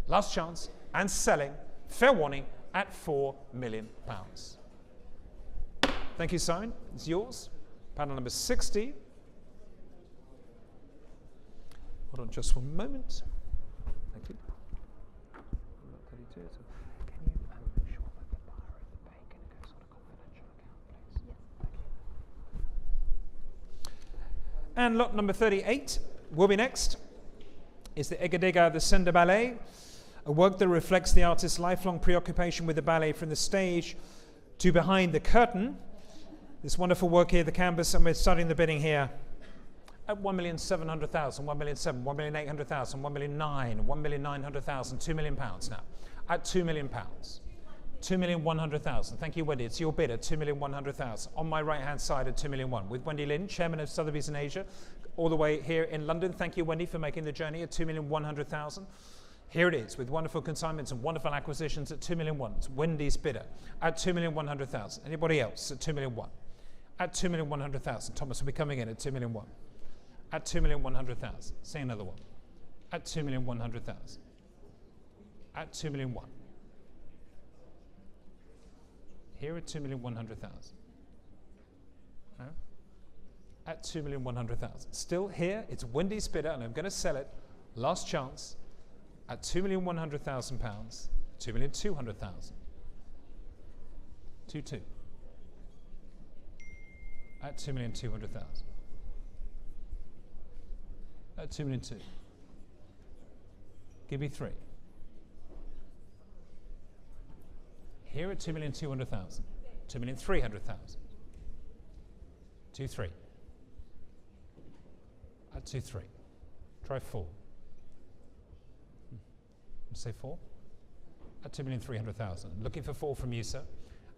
Last chance, and selling, fair warning, at £4 million. Thank you, Simon. It's yours. Panel number 60. Hold on just one moment. Thank you. And lot number 38 will be next. Is the Degas, the Scène de Ballet, a work that reflects the artist's lifelong preoccupation with the ballet from the stage to behind the curtain. This wonderful work here, the canvas, and we're starting the bidding here at 1,700,000, 1,700,000, 1,800,000, 1,900,000, 1,900,000, £2 million now. At £2 million. 2,100,000. Thank you, Wendy. It's your bid at 2,100,000. On my right-hand side at 2,000,001 with Wendy Lynn, chairman of Sotheby's in Asia, all the way here in London. Thank you, Wendy, for making the journey at 2,100,000. Here it is with wonderful consignments and wonderful acquisitions at 2,000,001. It's Wendy's bidder at 2,100,000. Anybody else at 2,000,001? At 2,100,000. Thomas will be coming in at 2,000,001. At 2,100,000. Say another one. At 2,100,000. At 2,000,001. Here at 2,100,000. No? At 2,100,000. Still here, it's Wendy's bidder, and I'm going to sell it. Last chance. At £2,100,000. 2,200,000. 2-2. At 2,200,000. At 2,200,000. Give me 3. Here at 2,200,000. 2,300,000. 2-3. At 2-3. Try 4. Say 4. At 2,300,000. Looking for 4 from you, sir.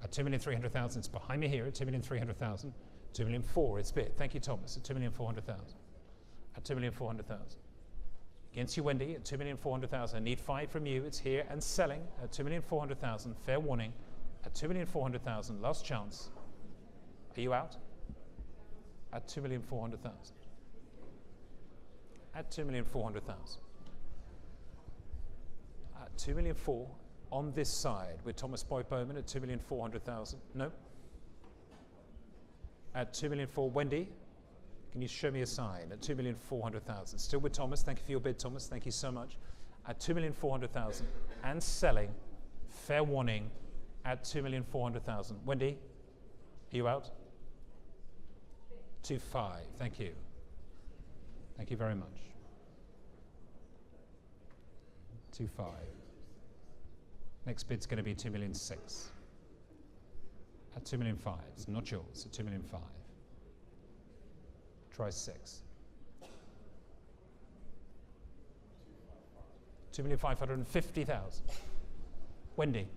At 2,300,000. It's behind me here at 2,300,000. 2,400,000. It's bid. Thank you, Thomas. At 2,400,000. At 2,400,000. Against you, Wendy. At 2,400,000. I need 5 from you. It's here and selling at 2,400,000. Fair warning. At 2,400,000. Last chance. Are you out? At 2,400,000. At 2,400,000. At 2,400,000 on this side with Thomas Boyd Bowman at 2,400,000. No. At 2,400,000. Wendy, can you show me a sign? At 2,400,000. Still with Thomas. Thank you for your bid, Thomas. Thank you so much. At 2,400,000 and selling. Fair warning. At 2,400,000. Wendy, are you out? 2.5. Thank you. Thank you very much. 2.5. Next bid's going to be 2,600,000. At 2,500,000. It's not yours. At 2,500,000. Try 6. 2,550,000. Wendy,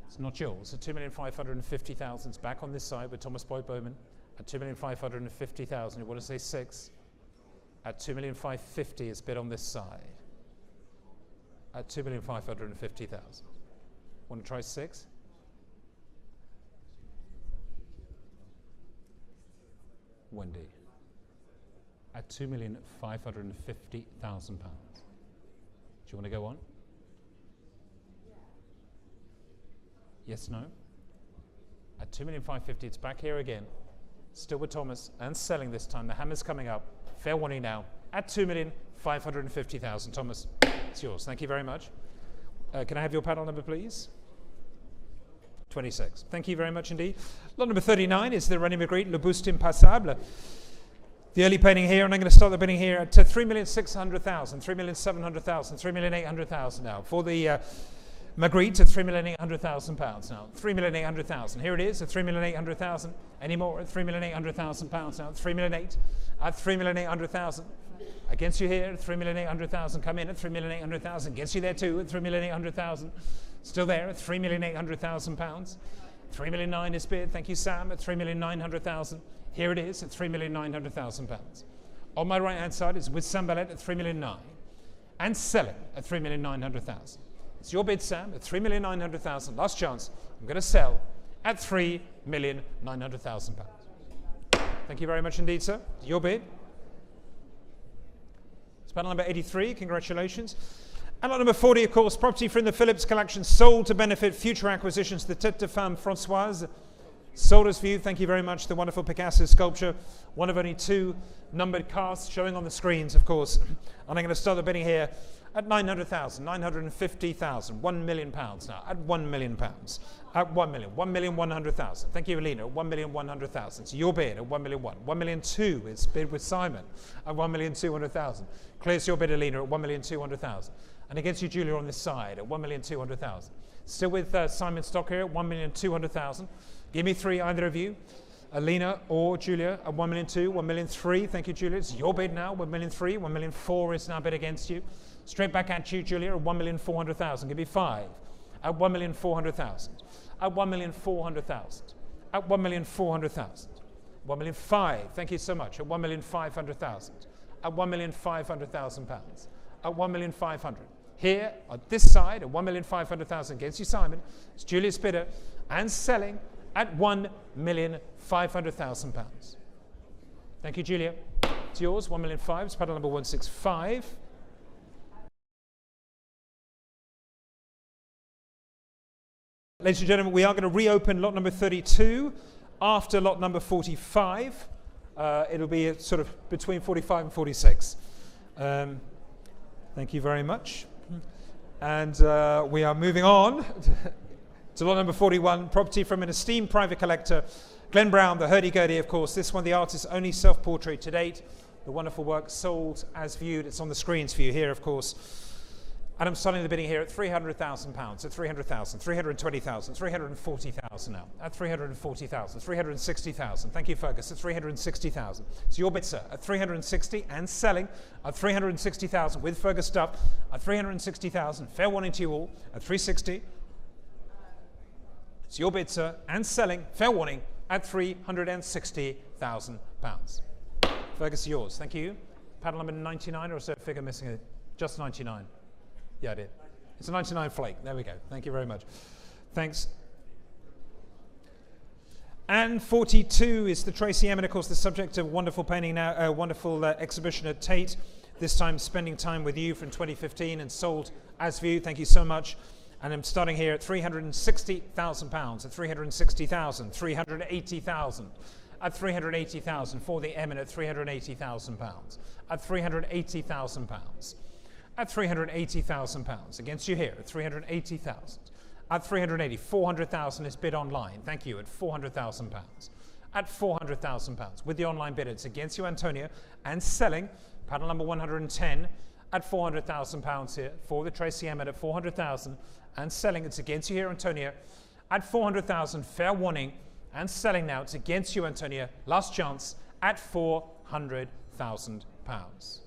it's not yours. At 2,550,000. It's back on this side with Thomas Boyd Bowman. At 2,550,000. You want to say 6? At 2,550,000. It's bid on this side. At 2,550,000. Want to try 6? Wendy. At £2,550,000. Do you want to go on? Yes, no? At 2,550,000, it's back here again. Still with Thomas and selling this time. The hammer's coming up. Fair warning now. At 2,550,000. Thomas, it's yours. Thank you very much. Can I have your panel number, please? 26. Thank you very much indeed. Lot number 39 is the René Magritte Le Buste Impassable. The early painting here, and I'm going to start the bidding here at 3,600,000, 3,700,000, 3,800,000 now. For the Magritte at £3,800,000 now. 3,800,000. Here it is at 3,800,000. Any more at £3,800,000 now. 3,800,000 at 3,800,000. Against you here at 3,800,000. Come in at 3,800,000. Against you there too at 3,800,000. Still there at £3,800,000. 3,900,000 is bid. Thank you, Sam. At 3,900,000. Here it is at £3,900,000. On my right hand side is with Sam Ballet at 3,900,000 and selling at 3,900,000. It's your bid, Sam, at 3,900,000. Last chance. I'm going to sell at £3,900,000. Thank you very much indeed, sir. Your bid. It's panel number 83. Congratulations. And lot number 40, of course, property from the Phillips collection sold to benefit future acquisitions. The Tête de Femme Françoise. Sold as view. Thank you very much. The wonderful Picasso sculpture. One of only 2 numbered casts showing on the screens, of course. And I'm going to start the bidding here at 900,000, 950,000, £1 million now. At £1 million. At 1 million. 1,100,000. Thank you, Alina. 1,100,000. So your bid at 1,000,001. 1,002,000 is bid with Simon at 1,200,000. Clears your bid, Alina, at 1,200,000. And against you, Julia, on this side at 1,200,000. Still with Simon Stock here at 1,200,000. Give me 3, either of you. Alina or Julia at 1,200,000, 1,300,000. Thank you, Julia. It's your bid now. 1,300,000, 1,400,000 is now bid against you. Straight back at you, Julia, at 1,400,000. Give me 5. At 1,400,000. At 1,400,000. At 1,400,000. 1,500,000. Thank you so much. At 1,500,000. At £1,500,000. At 1,500,000. Here, on this side, at 1,500,000 against you, Simon. It's Julia's bidder and selling at £1,500,000. Thank you, Julia. It's yours, 1,000,005. It's paddle number 165. Ladies and gentlemen, we are going to reopen lot number 32 after lot number 45. It'll be sort of between 45 and 46. Thank you very much. And we are moving on to lot number 41, property from an esteemed private collector, Glenn Brown, the hurdy-gurdy, of course. This one, the artist's only self-portrait to date. The wonderful work sold as viewed. It's on the screens for you here, of course. And I'm starting the bidding here at £300,000, at 300,000, 320,000, 340,000 now, at 340,000, 360,000. Thank you, Fergus, at 360,000. It's your bid, sir, at 360 and selling at 360,000 with Fergus stuff at 360,000. Fair warning to you all at 360. It's your bid, sir, and selling, fair warning, at £360,000. Fergus, yours. Thank you. Paddle number 99, or is there a figure missing it? Just 99. Yeah, I did. It's a 99 flake. There we go. Thank you very much. Thanks. And 42 is the Tracy Emin, of course, the subject of wonderful painting now, a wonderful exhibition at Tate. This time spending time with you from 2015 and sold as viewed. Thank you so much. And I'm starting here at £360,000, at 360,000, 380,000, at 380,000 for the Emin at £380,000, at £380,000. At £380,000 against you here at 380,000. At 380, 400,000 is bid online. Thank you. At £400,000. At £400,000 with the online bid, it's against you, Antonio, and selling paddle number 110 at £400,000 here for the Tracy Emmett at 400,000 and selling. It's against you here, Antonio, at 400,000. Fair warning and selling now. It's against you, Antonio. Last chance at £400,000.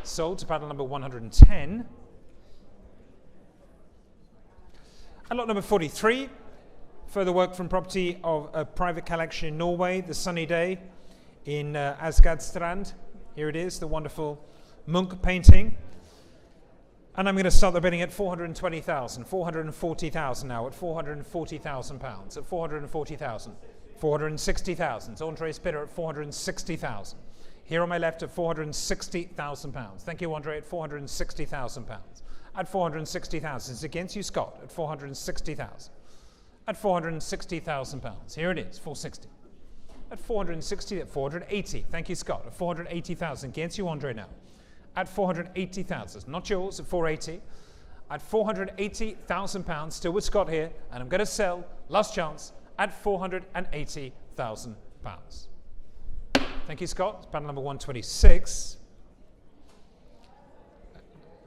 Sold to paddle number 110. And lot number 43, further work from property of a private collection in Norway, the sunny day in Asgardstrand. Here it is, the wonderful Munch painting. And I'm going to start the bidding at 420,000, 440,000 now, at £440,000, at 440,000, 460,000. Andre's bidder at 460,000. Here on my left at £460,000. Thank you, Andre, at £460,000. At 460,000. It's against you, Scott, at 460,000. At £460,000. Here it is, 460. At 460, at 480. Thank you, Scott, at 480,000. Against you, Andre, now. At 480,000. Not yours, at 480. At £480,000. Still with Scott here. And I'm going to sell, last chance, at £480,000. Thank you, Scott. It's paddle number 126.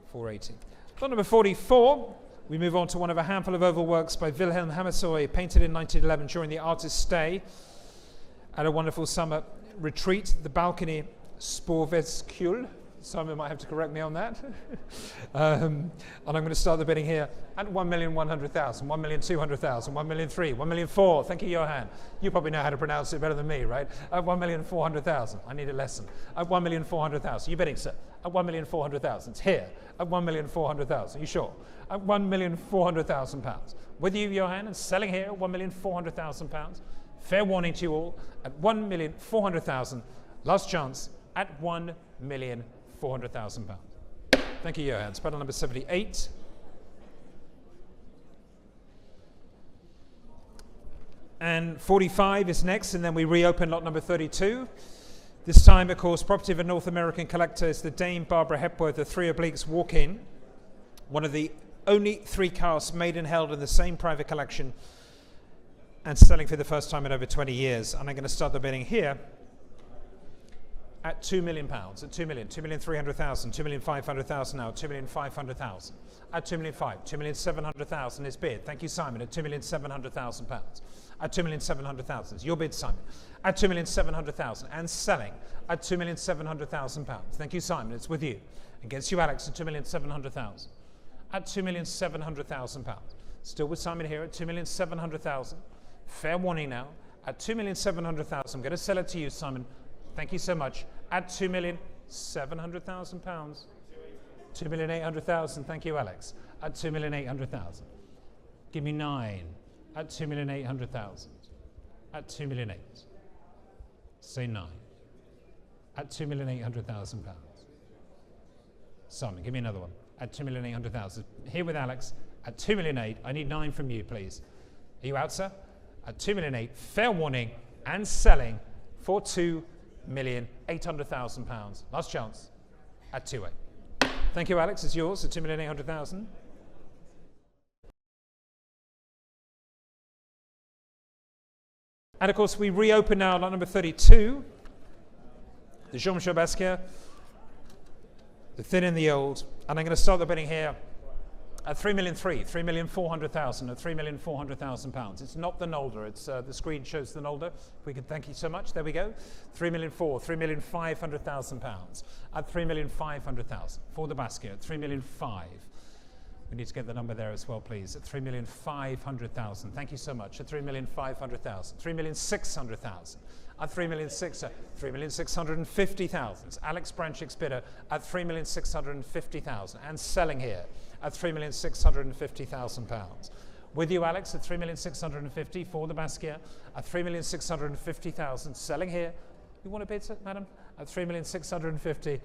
480. Lot number 44. We move on to one of a handful of oval works by Wilhelm Hammershøi, painted in 1911 during the artist's stay at a wonderful summer retreat, the balcony Sporveskjul. Simon might have to correct me on that. And I'm going to start the bidding here at 1,100,000, 1,200,000, 1,003,000, 1,004,000. Thank you, Johan. You probably know how to pronounce it better than me, right? At 1,400,000. I need a lesson. At 1,400,000. You bidding, sir? At 1,400,000. It's here. At 1,400,000. You sure? At £1,400,000. With you, Johan, and selling here at £1,400,000. Fair warning to you all. At £1,400,000. Last chance at £1,400,000. Thank you, Johan. Paddle number 78. And 45 is next, and then we reopen lot number 32. This time, of course, property of a North American collector is the Dame Barbara Hepworth, the 3 obliques walk-in, one of the only 3 casts made and held in the same private collection and selling for the first time in over 20 years. And I'm going to start the bidding here at £2 million, at £2 million, 2,300,000, 2,500,000 now, 2,500,000, at 2,500,000, 2,700,000 is bid. Thank you, Simon, at £2,700,000, at 2,700,000, it's your bid, Simon, at 2,700,000 and selling at £2,700,000. Thank you, Simon, it's with you. Against you, Alex, at 2,700,000, at £2,700,000. Still with Simon here at 2,700,000. Fair warning now, at 2,700,000. I'm going to sell it to you, Simon. Thank you so much. At £2,700,000. 2,800,000. Thank you, Alex. At 2,800,000. Give me 9. At 2,800,000. At 2,800,000. Say 9. at £2,800,000. Simon, give me another one. At 2,800,000. Here with Alex at 2,800,000. I need 9 from you, please. Are you out, sir? At 2,800,000. Fair warning and selling for £2,800,000. Last chance at 2,800,000. Thank you, Alex. It's yours at 2,800,000. And of course, we reopen now lot number 32. The Jean-Michel Basquiat. The thin and the old. And I'm going to start the bidding here at 3,300,000, 3,400,000, at £3,400,000. It's not the Nolder. It's the screen shows the Nolder. If we could thank you so much. There we go. 3,400,000, £3,500,000 at 3,500,000 for the Basquiat. 3,500,000. We need to get the number there as well, please. At 3,500,000. Thank you so much. At 3,500,000. 3,600,000. At 3,650,000. Alex Branchick's bidder at 3,650,000 and selling here at £3,650,000. With you, Alex, at 3,650,000 for the Basquiat at 3,650,000. Selling here. You want a bid, madam? At 3,650,000.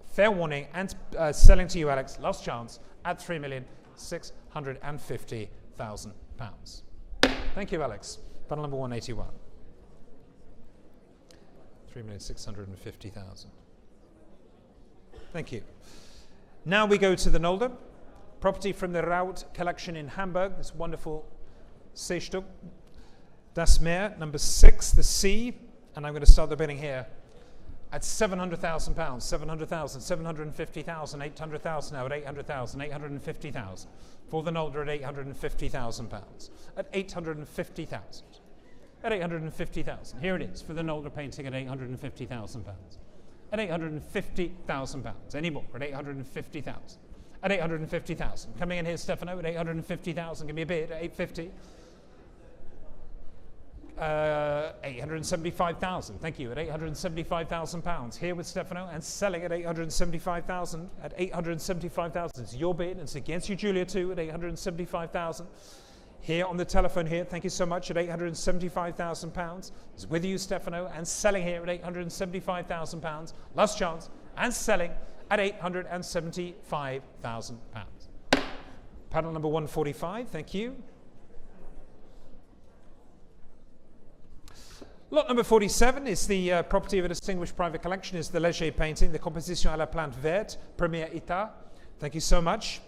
Fair warning and selling to you, Alex. Last chance at £3,650,000. Thank you, Alex. Panel number 181. 3,650,000. Thank you. Now we go to the Nolder. Property from the Raut collection in Hamburg. This wonderful Seestück. Das Meer, number 6, the sea. And I'm going to start the bidding here at £700,000. 700,000, 750,000, 800,000 now at 800,000, 850,000. For the Nolder at £850,000. At 850,000. At 850,000. Here it is for the Nolder painting at £850,000. At £850,000. Any more at 850,000. At 850,000. Coming in here, Stefano, at 850,000. Give me a bid at 850. 875,000. Thank you. At £875,000. Here with Stefano and selling at 875,000. At 875,000. It's your bid. It's against you, Julia, too, at 875,000. Here on the telephone here, thank you so much, at £875,000. It's with you, Stefano, and selling here at £875,000. Last chance, and selling at £875,000. Panel number 145, thank you. Lot number 47 is the property of a distinguished private collection, is the Léger painting, the Composition à la Plante Verte, Premier État. Thank you so much.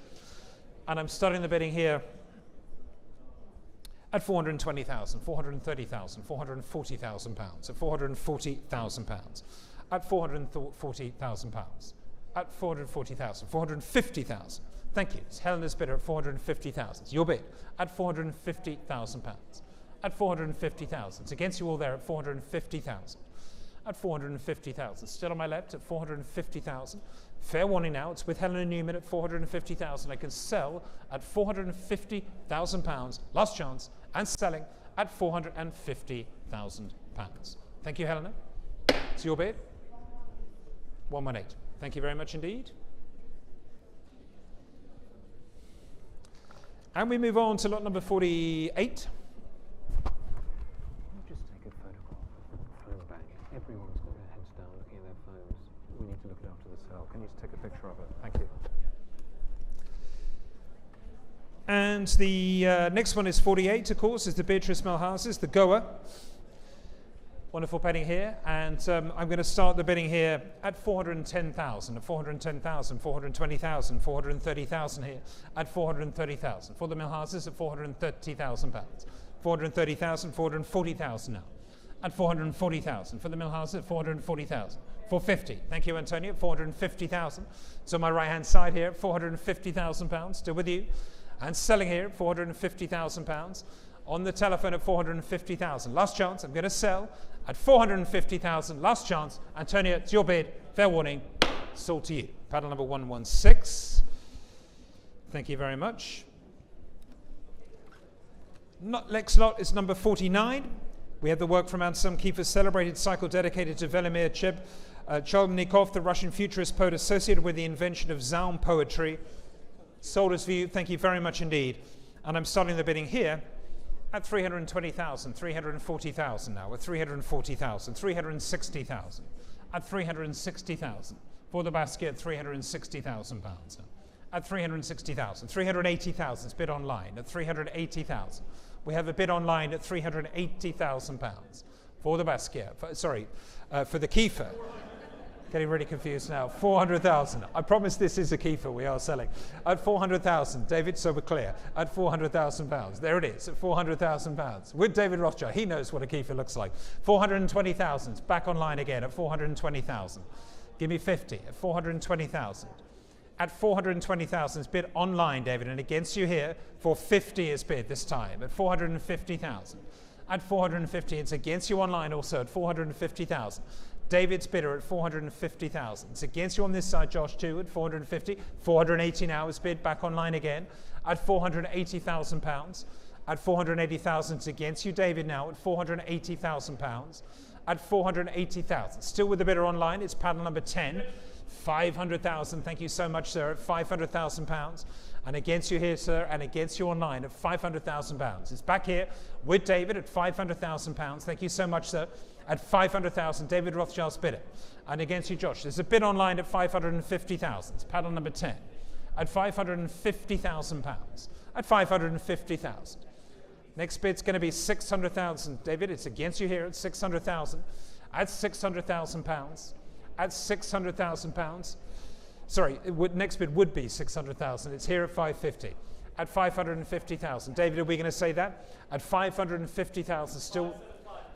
And I'm starting the bidding here at 420,000, 430,000, 440,000 pounds, at 440,000 pounds, at 440,000 pounds, at 440,000, 450,000. Thank you. It's Helena's bidder at 450,000. It's your bid at 450,000 pounds, at 450,000. It's against you all there at 450,000, at 450,000. Still on my left at 450,000. Fair warning now, it's with Helena Newman at 450,000. I can sell at £450,000. Last chance, and selling at £450,000. Thank you, Helena. It's your bid. 118. Thank you very much indeed. And we move on to lot number 48. Just take a photograph of the phone back. Everyone's got their heads down looking at their phones. We need to look after the cell. Can you just take a picture of it? Thank you. And the next one is 48, of course, is the Beatrice Milhouses, the Goa. Wonderful painting here. And I'm going to start the bidding here at 410,000, at 410,000, 420,000, 430,000 here, at 430,000. For the Milhouses at £430,000. 430,000, 440,000 now. At 440,000. For the Milhouses at 440,000. 450. Thank you, Antonio. 450,000. So my right-hand side here, £450,000. Still with you. And selling here at £450,000. On the telephone at 450,000. Last chance. I'm going to sell at 450,000. Last chance. Antonio, it's your bid. Fair warning. Sold to you. Paddle number 116. Thank you very much. Next lot is number 49. We have the work from Anselm Kiefer's celebrated cycle dedicated to Velimir Cholnikov, the Russian futurist poet associated with the invention of Zaun poetry. Sold as view. Thank you very much indeed. And I'm starting the bidding here at 320,000, 340,000 now, at 340,000, 360,000, at 360,000. For the basket at 360,000 pounds. At 360,000. 380,000 is bid online at 380,000. We have a bid online at 380,000 pounds. For the basket, for the Kiefer. Getting really confused now. 400,000. I promise this is a Kiefer we are selling. At 400,000. David, so we're clear. At 400,000 pounds. There it is, at 400,000 pounds. With David Rothschild. He knows what a Kiefer looks like. 420,000. Back online again at 420,000. Give me 50 at 420,000. At 420,000 is bid online, David, and against you here for 50 is bid this time at 450,000. At 450, it's against you online also at 450,000. David's bidder at 450,000. It's against you on this side, Josh, too, at 450. 480 now is bid back online again at 480,000 pounds. At 480,000, it's against you, David, now at 480,000 pounds. At 480,000. Still with the bidder online, it's paddle number 10. 500,000, thank you so much, sir, at 500,000 pounds. And against you here, sir, and against you online at 500,000 pounds. It's back here with David at 500,000 pounds. Thank you so much, sir. At 500,000, David Rothschild's bidder. And against you, Josh, there's a bid online at 550,000. It's paddle number 10. At 550,000 pounds. At 550,000. Next bid's going to be 600,000. David, it's against you here at 600,000. At 600,000 pounds. At 600,000 pounds. Sorry, next bid would be 600,000. It's here at 550. At 550,000. David, are we going to say that? At 550,000, still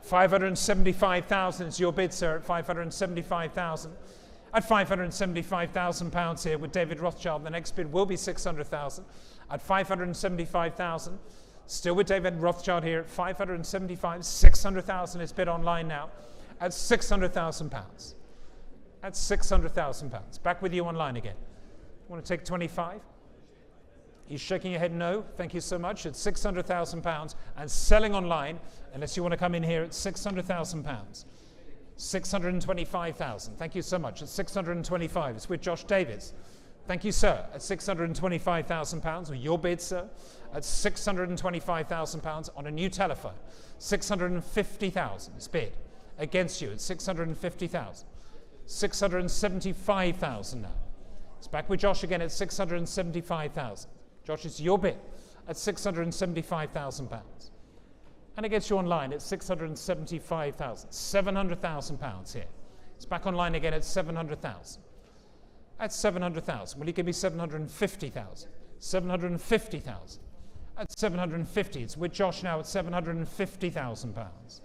575,000 is your bid, sir, at 575,000. At 575,000 pounds here with David Rothschild. The next bid will be 600,000. At 575,000. Still with David Rothschild here at 575, 600,000 is bid online now at 600,000 pounds. At 600,000 pounds. Back with you online again. Want to take 25? He's shaking your head no. Thank you so much. At 600,000 pounds and selling online, unless you want to come in here at 600,000 pounds. 625,000. Thank you so much. At 625. It's with Josh Davis. Thank you, sir. At 625,000 pounds, or your bid, sir, at 625,000 pounds on a new telephone. 650,000 is bid against you at 650,000. 675,000 now. It's back with Josh again at 675,000. Josh, it's your bid at 675,000 pounds. And against you online at 675,000. 700,000 pounds here. It's back online again at 700,000. At 700,000. Will you give me 750,000? 750,000. At 750, it's with Josh now at 750,000 pounds.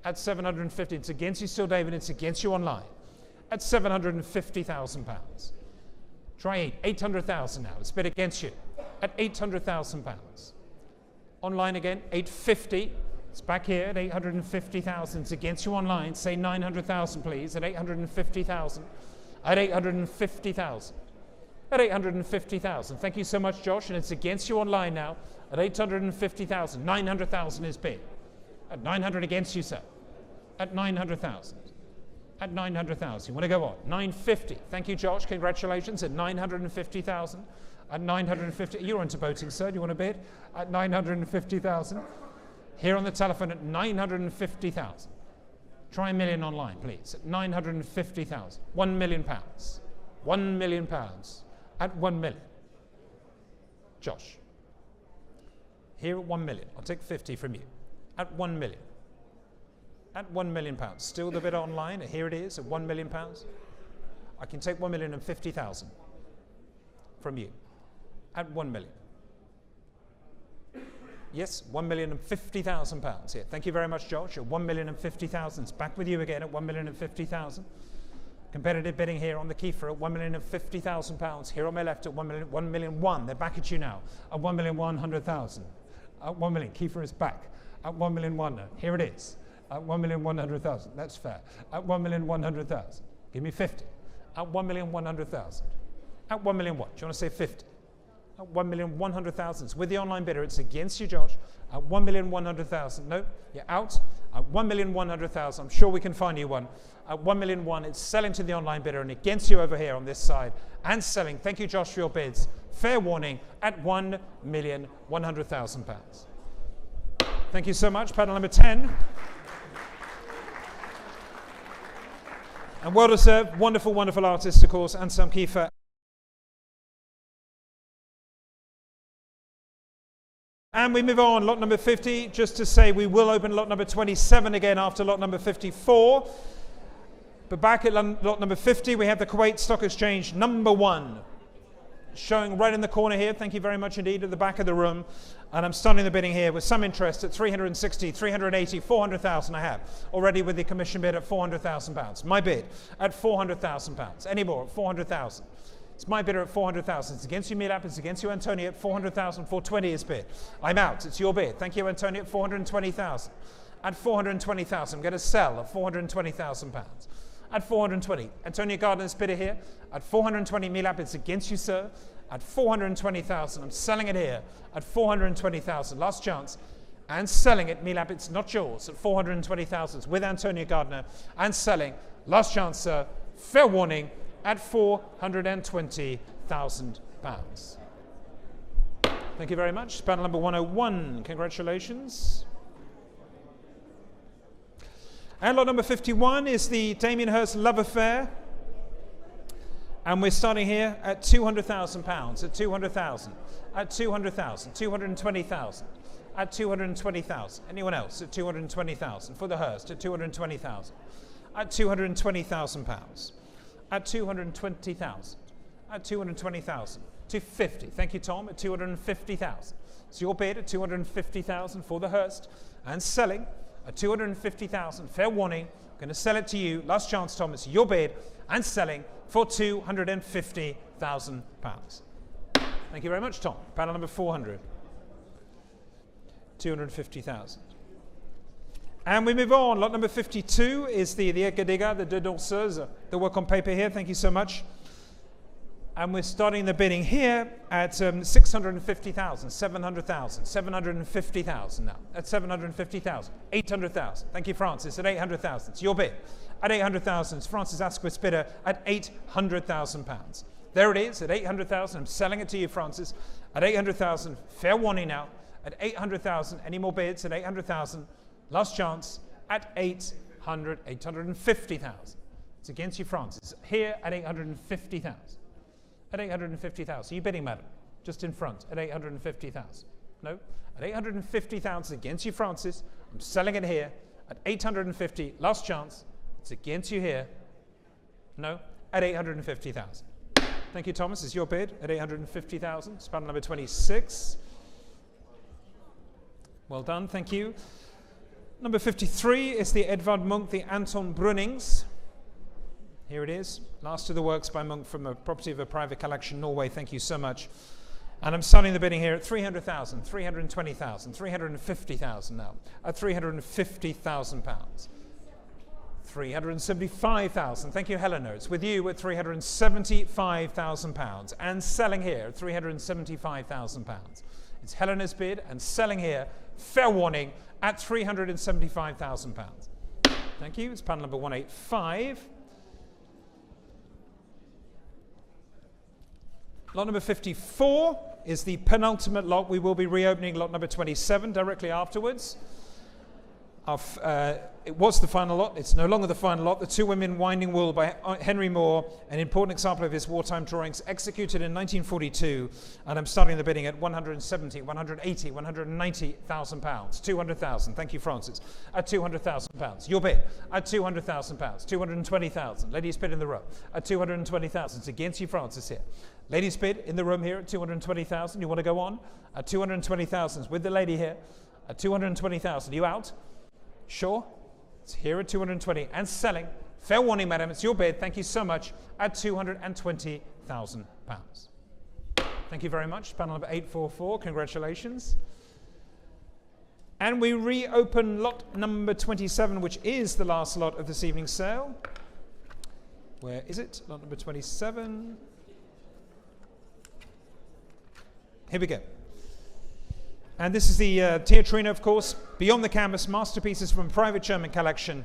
At 750, it's against you still, David. It's against you online. At 750,000 pounds. Try 800,000 now. It's bid against you. At 800,000 pounds. Online again, 850. It's back here at 850,000. It's against you online. Say 900,000, please. At 850,000. At 850,000. At 850,000. Thank you so much, Josh. And it's against you online now at 850,000. 900,000 is bid. At 900 against you, sir. At 900,000. At 900,000. You want to go on? 950. Thank you, Josh. Congratulations. At 950,000. At 950. You're into boating, sir. Do you want to bid? At 950,000. Here on the telephone at 950,000. Try a million online, please. At 950,000. 1 million pounds. 1 million pounds. At 1 million. Josh. Here at 1 million. I'll take 50 from you. At 1 million. At 1 million pounds. Still the bid online. Here it is at 1 million pounds. I can take 1,050,000 from you. At 1 million. Yes, 1,050,000 pounds here. Thank you very much, Josh. At 1,050,000. It's back with you again at 1,050,000. Competitive bidding here on the Kiefer at 1,050,000 pounds. Here on my left at 1,000,001. They're back at you now at 1,100,000. At 1 million. Kiefer is back at 1,001,000. Here it is at 1,100,000. That's fair. At 1,100,000. Give me 50. At 1,100,000. At 1,000,001. Do you want to say 50? At 1,100,000. It's with the online bidder. It's against you, Josh. At 1,100,000. No, you're out. At 1,100,000. I'm sure we can find you one. At 1,000,001. It's selling to the online bidder and against you over here on this side. And selling. Thank you, Josh, for your bids. Fair warning at 1,100,000 pounds. Thank you so much. Panel number 10. And well deserved. Wonderful, wonderful artist, of course, Anselm Kiefer. And we move on, lot number 50, just to say we will open lot number 27 again after lot number 54. But back at lot number 50, we have the Kuwait Stock Exchange number 1, showing right in the corner here. Thank you very much indeed, at the back of the room. And I'm starting the bidding here with some interest at 360, 380, 400,000 I have. Already with the commission bid at £400,000. My bid at £400,000. Any more at 400,000. It's my bidder at 400,000. It's against you, Milap. It's against you, Antonio, at 400,000. 420 is bid. I'm out. It's your bid. Thank you, Antonio, at 420,000. At 420,000, I'm going to sell at 420,000 pounds. At 420. Antonio Gardner's bidder here. At 420, Milap. It's against you, sir. At 420,000. I'm selling it here at 420,000. Last chance. And selling it, Milap. It's not yours. At 420,000 with Antonio Gardner. And selling. Last chance, sir. Fair warning. At £420,000. Thank you very much. Panel number 101. Congratulations. And lot number 51 is the Damien Hirst Love Affair. And we're starting here at £200,000. At 200,000. At 200,000. 220,000. At 220,000. Anyone else? At 220,000. For the Hirst at 220,000. At £220,000. At 220,000. At 220,000. 250. Thank you, Tom. At 250,000. It's your bid at 250,000 for the Hirst. And selling at 250,000. Fair warning. I'm going to sell it to you. Last chance, Tom. It's your bid. And selling for £250,000. Thank you very much, Tom. Panel number 400. 250,000. And we move on. Lot number 52 is the Degas, the Deux Danseuses, the work on paper here. Thank you so much. And we're starting the bidding here at 650,000, 700,000, 750,000 now. At 750,000, 800,000. Thank you, Francis. At 800,000, it's your bid. At 800,000, it's Francis Asquith's bidder at £800,000. There it is, at 800,000. I'm selling it to you, Francis. At 800,000, fair warning now. At 800,000, any more bids? At 800,000. Last chance at 850,000. It's against you, Francis. Here at 850,000. At 850,000. Are you bidding, madam? Just in front at 850,000. No? At 850,000 against you, Francis. I'm selling it here at 850. Last chance. It's against you here. No? At 850,000. Thank you, Thomas. It's your bid at 850,000. Span number 26. Well done. Thank you. Number 53 is the Edvard Munch, the Anton Brunings. Here it is. Last of the works by Munch from a property of a private collection, Norway. Thank you so much. And I'm starting the bidding here at 300,000, 320,000, 350,000 now. At £350,000. 375,000. Thank you, Helena. It's with you at £375,000. And selling here at £375,000. It's Helena's bid and selling here, fair warning, at £375,000. Thank you. It's panel number 185. Lot number 54 is the penultimate lot. We will be reopening lot number 27 directly afterwards. It was the final lot. It's no longer the final lot. The Two Women Winding Wool by Henry Moore, an important example of his wartime drawings, executed in 1942. And I'm starting the bidding at 170, 180, 190,000 pounds. 200,000. Thank you, Francis. At 200,000 pounds. Your bid at 200,000 pounds. 220,000. Ladies bid in the row at 220,000. It's against you, Francis, here. Ladies bid in the room here at 220,000. You want to go on? At 220,000 with the lady here at 220,000. You out? Sure. It's here at 220 and selling. Fair warning, madam. It's your bid. Thank you so much. At £220,000. Thank you very much. Panel number 844. Congratulations. And we reopen lot number 27, which is the last lot of this evening's sale. Where is it? Lot number 27. Here we go. And this is the Teatrino, of course, Beyond the Canvas, masterpieces from a private German collection.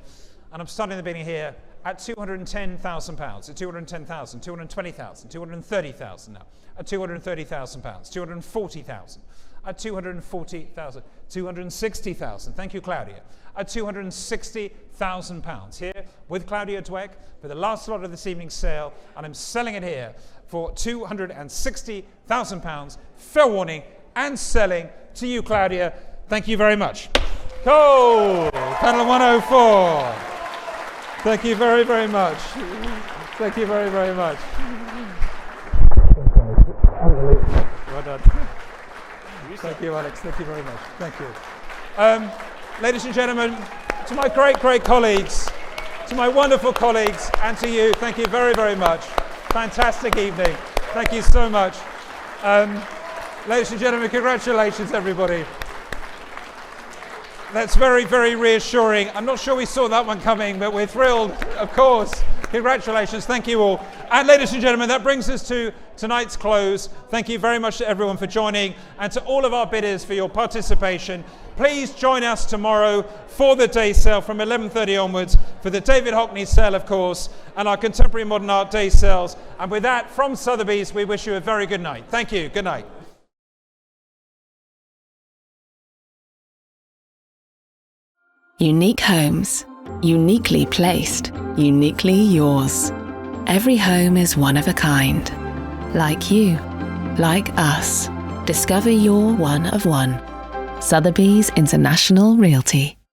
And I'm starting the bidding here at £210,000, at 210,000, 220,000, 230,000 now, at £230,000, 240,000, at 240,000, 260,000. Thank you, Claudia. At 260,000 pounds. Here with Claudia Dweck for the last lot of this evening's sale, and I'm selling it here for 260,000 pounds. Fair warning, and selling to you, Claudia. Thank you very much. Cool. Panel 104. Thank you very, very much. Thank you very, very much. Well done. Thank you, Alex. Thank you very much. Thank you. Ladies and gentlemen, to my great, great colleagues, to my wonderful colleagues, and to you, thank you very, very much. Fantastic evening. Thank you so much. Ladies and gentlemen, congratulations, everybody. That's very, very reassuring. I'm not sure we saw that one coming, but we're thrilled, of course. Congratulations. Thank you all. And ladies and gentlemen, that brings us to tonight's close. Thank you very much to everyone for joining, and to all of our bidders for your participation. Please join us tomorrow for the day sale from 11:30 onwards, for the David Hockney sale, of course, and our Contemporary Modern Art day sales. And with that, from Sotheby's, we wish you a very good night. Thank you. Good night. Unique homes, uniquely placed, uniquely yours. Every home is one of a kind. Like you, like us. Discover your one of one. Sotheby's International Realty.